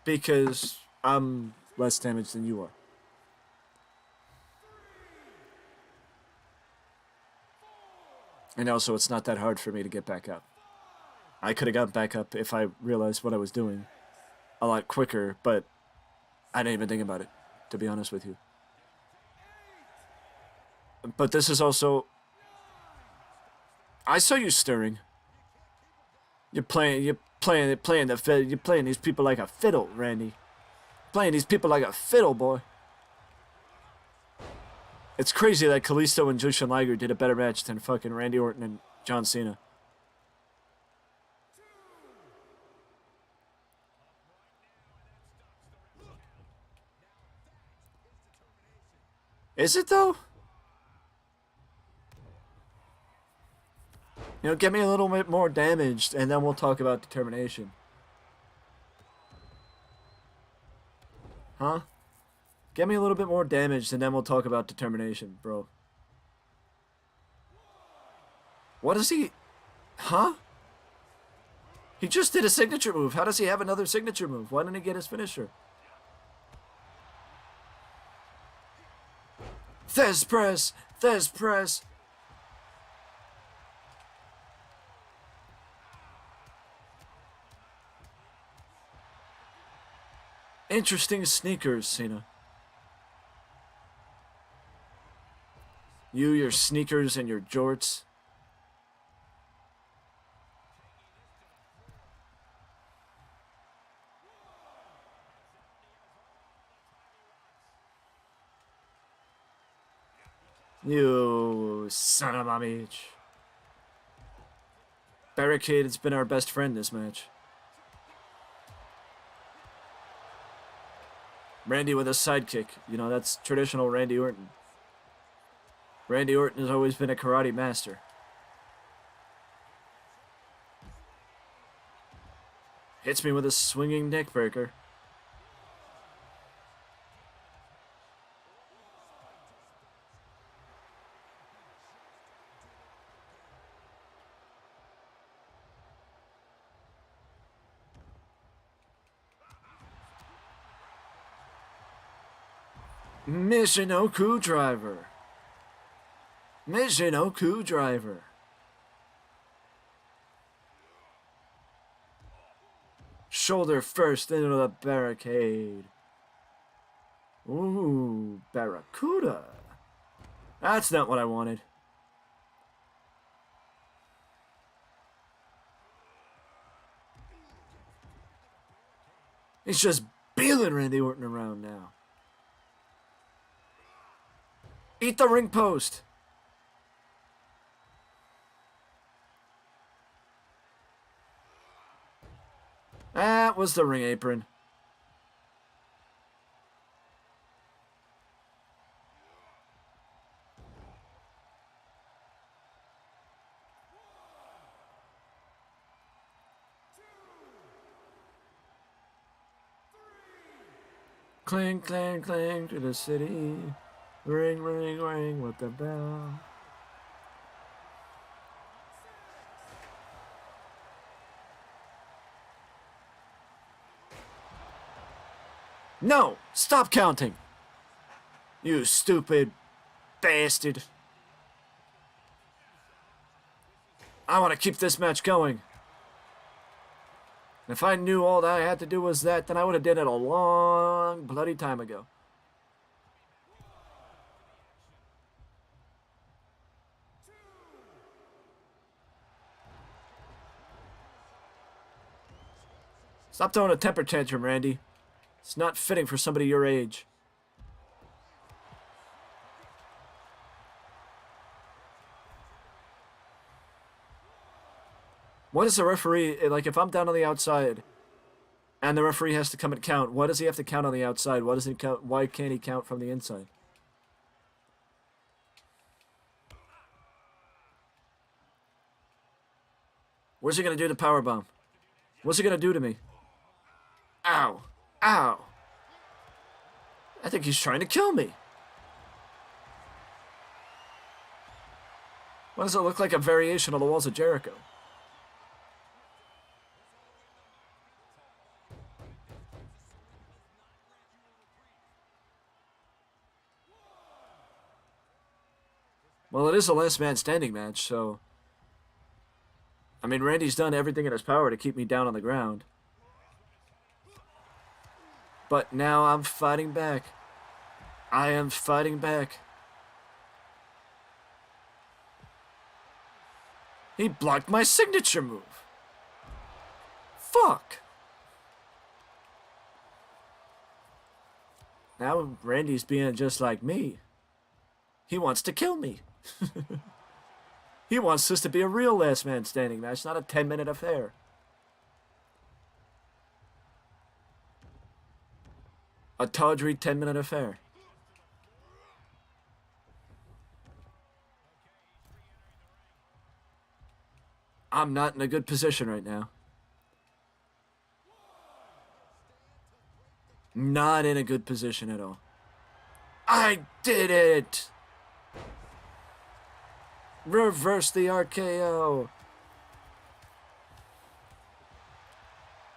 Because I'm less damaged than you are. And also, it's not that hard for me to get back up. I could have gotten back up if I realized what I was doing a lot quicker, but I didn't even think about it, to be honest with you. But this is also... I saw you stirring. You're playing these people like a fiddle, Randy. Playing these people like a fiddle, boy. It's crazy that Kalisto and Jushin Liger did a better match than fucking Randy Orton and John Cena. Is it though? You know, get me a little bit more damaged, and then we'll talk about determination. Huh? Get me a little bit more damaged, and then we'll talk about determination, bro. What is he... Huh? He just did a signature move. How does he have another signature move? Why didn't he get his finisher? Thez press! Thez press! Interesting sneakers, Cena. You, your sneakers, and your jorts. You son of a bitch. Barricade has been our best friend this match. Randy with a sidekick. You know, that's traditional Randy Orton. Randy Orton has always been a karate master. Hits me with a swinging neckbreaker. Michinoku driver. Michinoku driver. Shoulder first into the barricade. Ooh, Barracuda. That's not what I wanted. He's just beeling Randy Orton around now. Eat the ring post. That was the ring apron. Clang, clang, clang to the city. Ring, ring, ring with the bell. No! Stop counting! You stupid bastard. I want to keep this match going. If I knew all that I had to do was that, then I would have did it a long bloody time ago. Stop throwing a temper tantrum, Randy. It's not fitting for somebody your age. What is the referee, like if I'm down on the outside and the referee has to come and count, what does he have to count on the outside? Why does he count? Why can't he count from the inside? What's he gonna do to powerbomb? What's he gonna do to me? Ow. Ow. I think he's trying to kill me. Why does it look like a variation of the Walls of Jericho? Well, it is a last man standing match, so... I mean, Randy's done everything in his power to keep me down on the ground. But now I'm fighting back. I am fighting back. He blocked my signature move. Fuck. Now Randy's being just like me. He wants to kill me. He wants this to be a real last man standing match, not a 10-minute affair. A tawdry 10-minute affair. I'm not in a good position right now. Not in a good position at all. I did it! Reverse the RKO.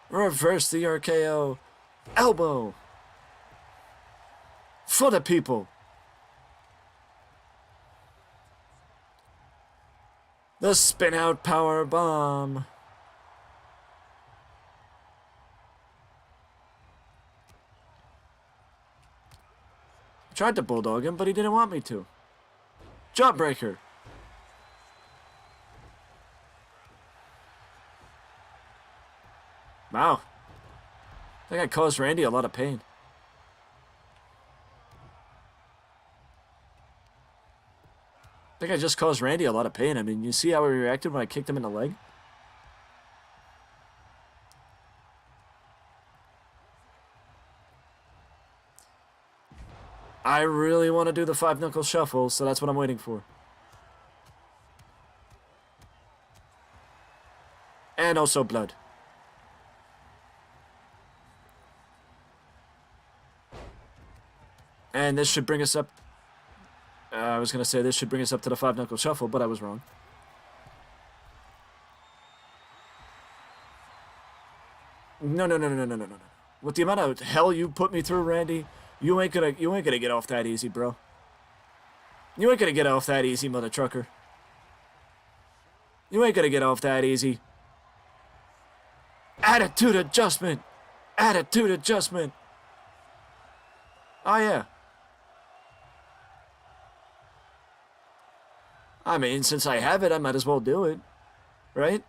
Reverse the RKO. Elbow. For the people. The spin out power bomb. I tried to bulldog him, but he didn't want me to. Jawbreaker. Wow. I think I caused Randy a lot of pain. I think I just caused Randy a lot of pain. I mean, you see how he reacted when I kicked him in the leg? I really want to do the 5-knuckle shuffle, so that's what I'm waiting for. And also blood. And this should bring us up... I was going to say this should bring us up to the 5-knuckle shuffle, but I was wrong. No. With the amount of hell you put me through, Randy, you ain't gonna get off that easy, bro. You ain't gonna get off that easy, mother trucker. You ain't gonna get off that easy. Attitude adjustment. Attitude adjustment. Oh, yeah. I mean, since I have it, I might as well do it. Right?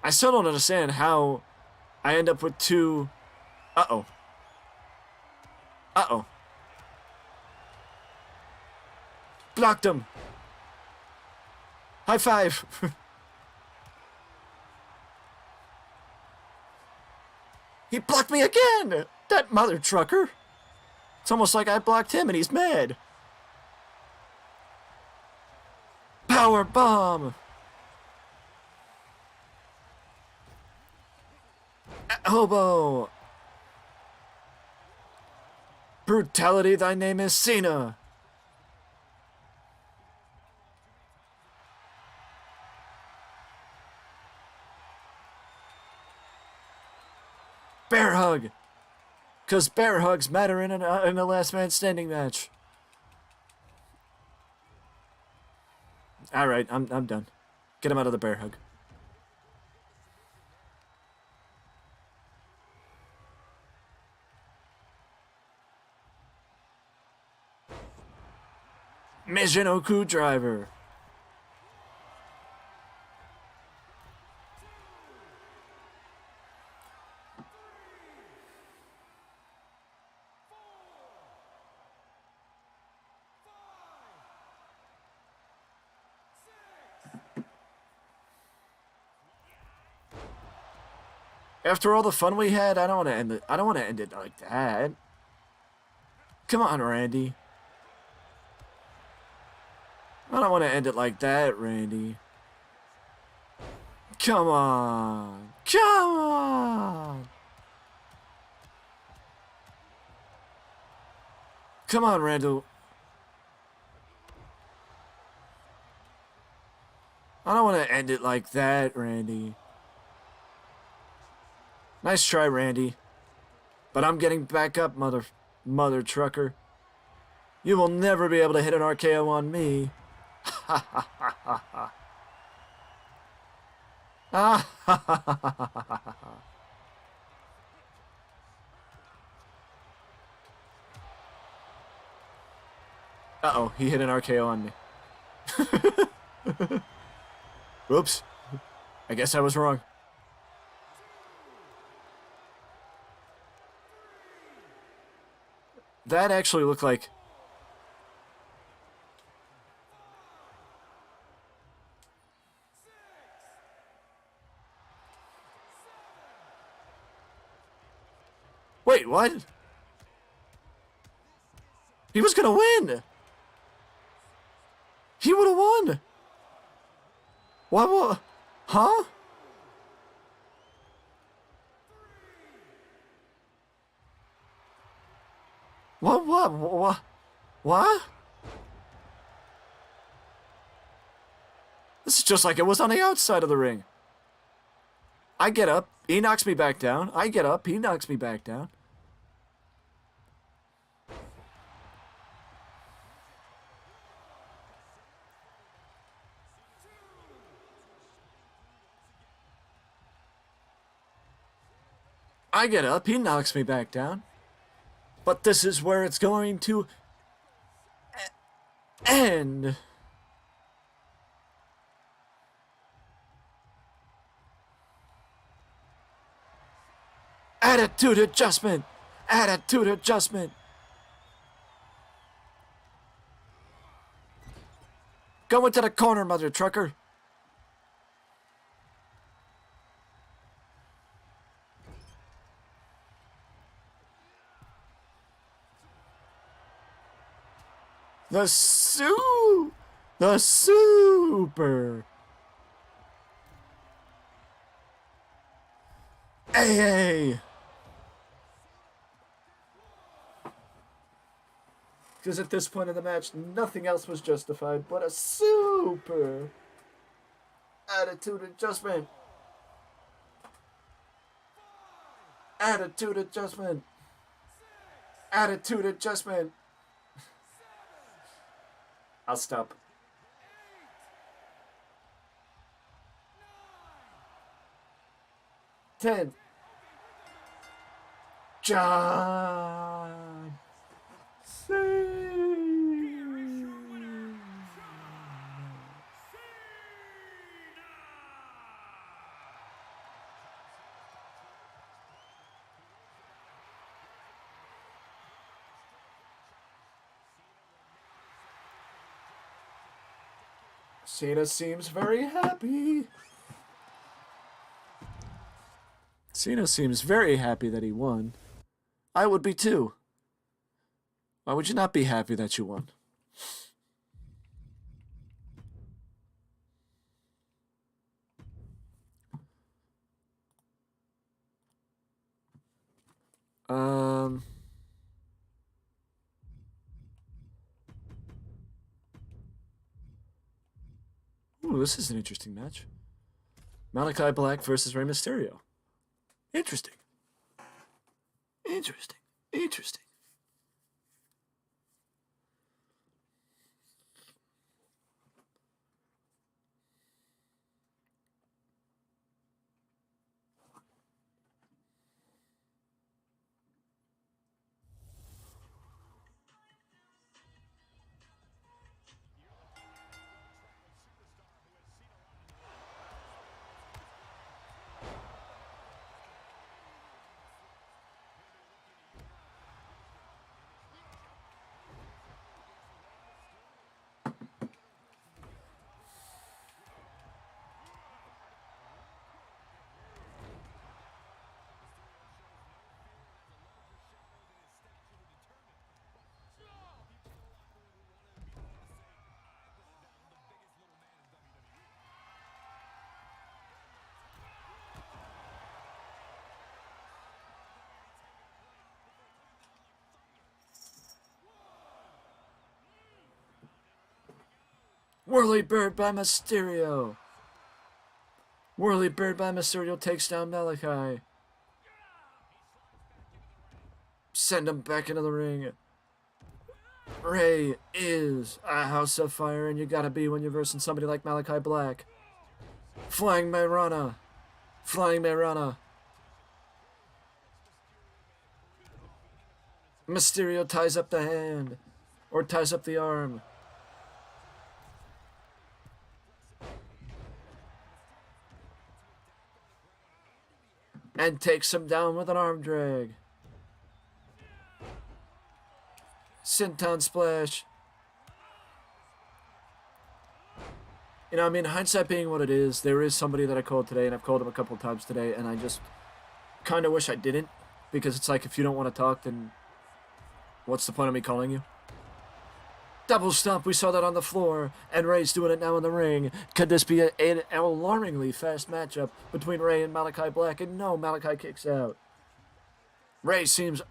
I still don't understand how I end up with two... Uh-oh. Uh-oh. Blocked him. High five. He blocked me again! That mother trucker! It's almost like I blocked him and he's mad. Power bomb! Hobo! Brutality, thy name is Cena! Bear hug! Cause bear hugs matter in a last man standing match. Alright, I'm done. Get him out of the bear hug. Michinoku driver. After all the fun we had, I don't want to end it like that. Come on, Randy. I don't want to end it like that, Randy. Come on. Come on. Come on, Randall. I don't want to end it like that, Randy. Nice try, Randy. But I'm getting back up, mother trucker. You will never be able to hit an RKO on me. Ha ha ha ha ha. Ah ha ha ha ha ha ha. Uh-oh, he hit an RKO on me. Oops. I guess I was wrong. That actually looked like... Wait, what? He was gonna win! He would have won! What? Huh? What? This is just like it was on the outside of the ring. I get up, he knocks me back down. I get up, he knocks me back down. I get up, he knocks me back down. But this is where it's going to end. Attitude adjustment. Attitude adjustment. Go into the corner, mother trucker. The super. AA. Because at this point in the match, nothing else was justified but a super attitude adjustment. Attitude adjustment. Attitude adjustment. I'll stop. 10. John Cena. Cena seems very happy. Cena seems very happy that he won. I would be too. Why would you not be happy that you won? Ooh, this is an interesting match. Malachi Black versus Rey Mysterio. Interesting. Interesting. Interesting. Whirly Bird by Mysterio. Whirly Bird by Mysterio takes down Malachi. Send him back into the ring. Ray is a house of fire, and you gotta be when you're versing somebody like Malachi Black. Flying Mayrana. Flying Mayrana. Mysterio ties up the hand. Or ties up the arm. And takes him down with an arm drag. Senton splash. You know, I mean, hindsight being what it is, there is somebody that I called today, and I've called him a couple times today, and I just kind of wish I didn't, because it's like, if you don't want to talk, then what's the point of me calling you? Double stomp, we saw that on the floor, and Ray's doing it now in the ring. Could this be an alarmingly fast matchup between Ray and Malachi Black? And no, Malachi kicks out. Ray seems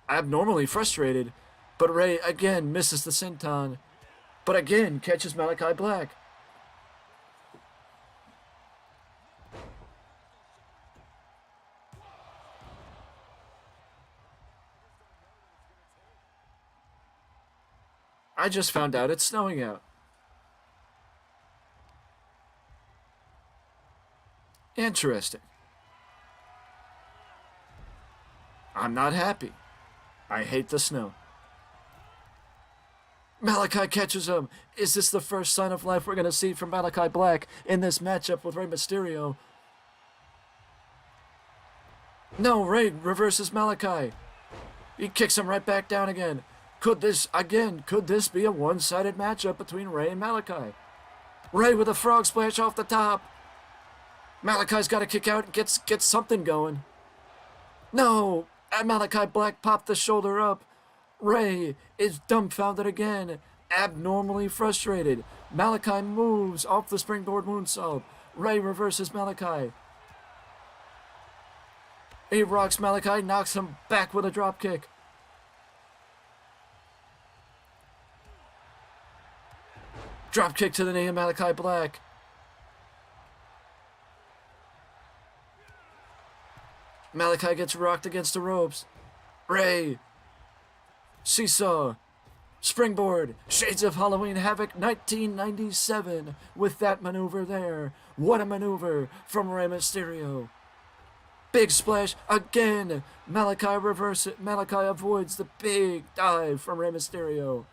abnormally frustrated, but Ray again misses the senton, but again catches Malachi Black. I just found out it's snowing out. Interesting. I'm not happy. I hate the snow. Malachi catches him. Is this the first sign of life we're going to see from Malachi Black in this matchup with Rey Mysterio? No, Ray reverses Malachi. He kicks him right back down again. Could this be a one-sided matchup between Ray and Malachi? Ray with a frog splash off the top. Malachi's got to kick out and get something going. No! Malachi Black popped the shoulder up. Ray is dumbfounded again, abnormally frustrated. Malachi moves off the springboard moonsault. Ray reverses Malachi. He rocks Malachi, knocks him back with a dropkick. Dropkick to the knee of Malachi Black. Malachi gets rocked against the ropes. Ray. Seesaw. Springboard. Shades of Halloween Havoc 1997 with that maneuver there. What a maneuver from Rey Mysterio. Big splash again. Malachi avoids the big dive from Rey Mysterio.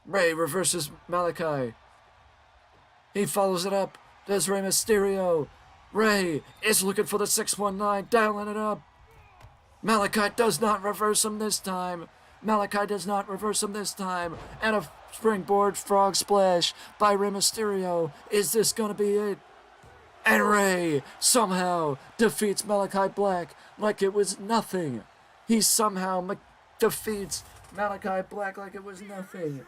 Ray reverses Malachi. He follows it up. There's Rey Mysterio. Ray is looking for the 619, dialing it up. Malachi does not reverse him this time. And a springboard frog splash by Rey Mysterio. Is this going to be it? And Ray somehow defeats Malachi Black like it was nothing. He somehow defeats Malachi Black like it was nothing.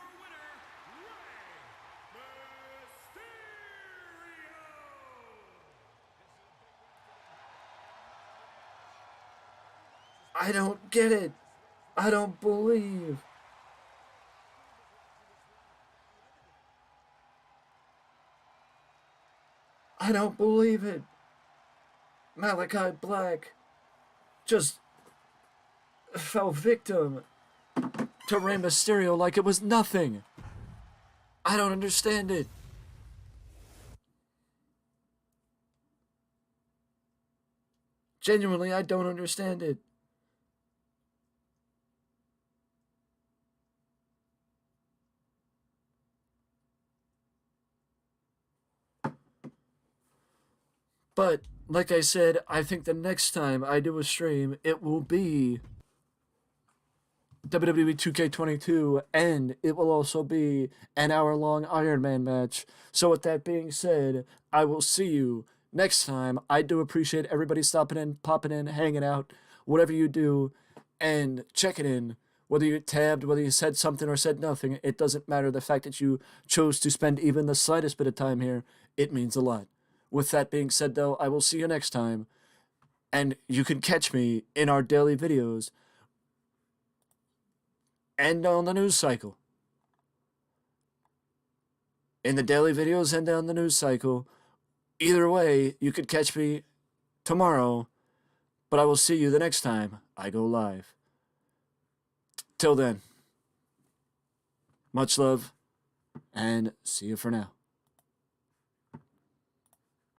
I don't get it. I don't believe. I don't believe it. Malachi Black just fell victim to Rey Mysterio like it was nothing. I don't understand it. Genuinely, I don't understand it. But, like I said, I think the next time I do a stream, it will be WWE 2K22, and it will also be an hour-long Iron Man match. So with that being said, I will see you next time. I do appreciate everybody stopping in, popping in, hanging out, whatever you do, and checking in. Whether you tabbed, whether you said something or said nothing, it doesn't matter. The fact that you chose to spend even the slightest bit of time here, it means a lot. With that being said, though, I will see you next time. And you can catch me in our daily videos and on the news cycle. In the daily videos and on the news cycle. Either way, you could catch me tomorrow, but I will see you the next time I go live. Till then, much love, and see you for now.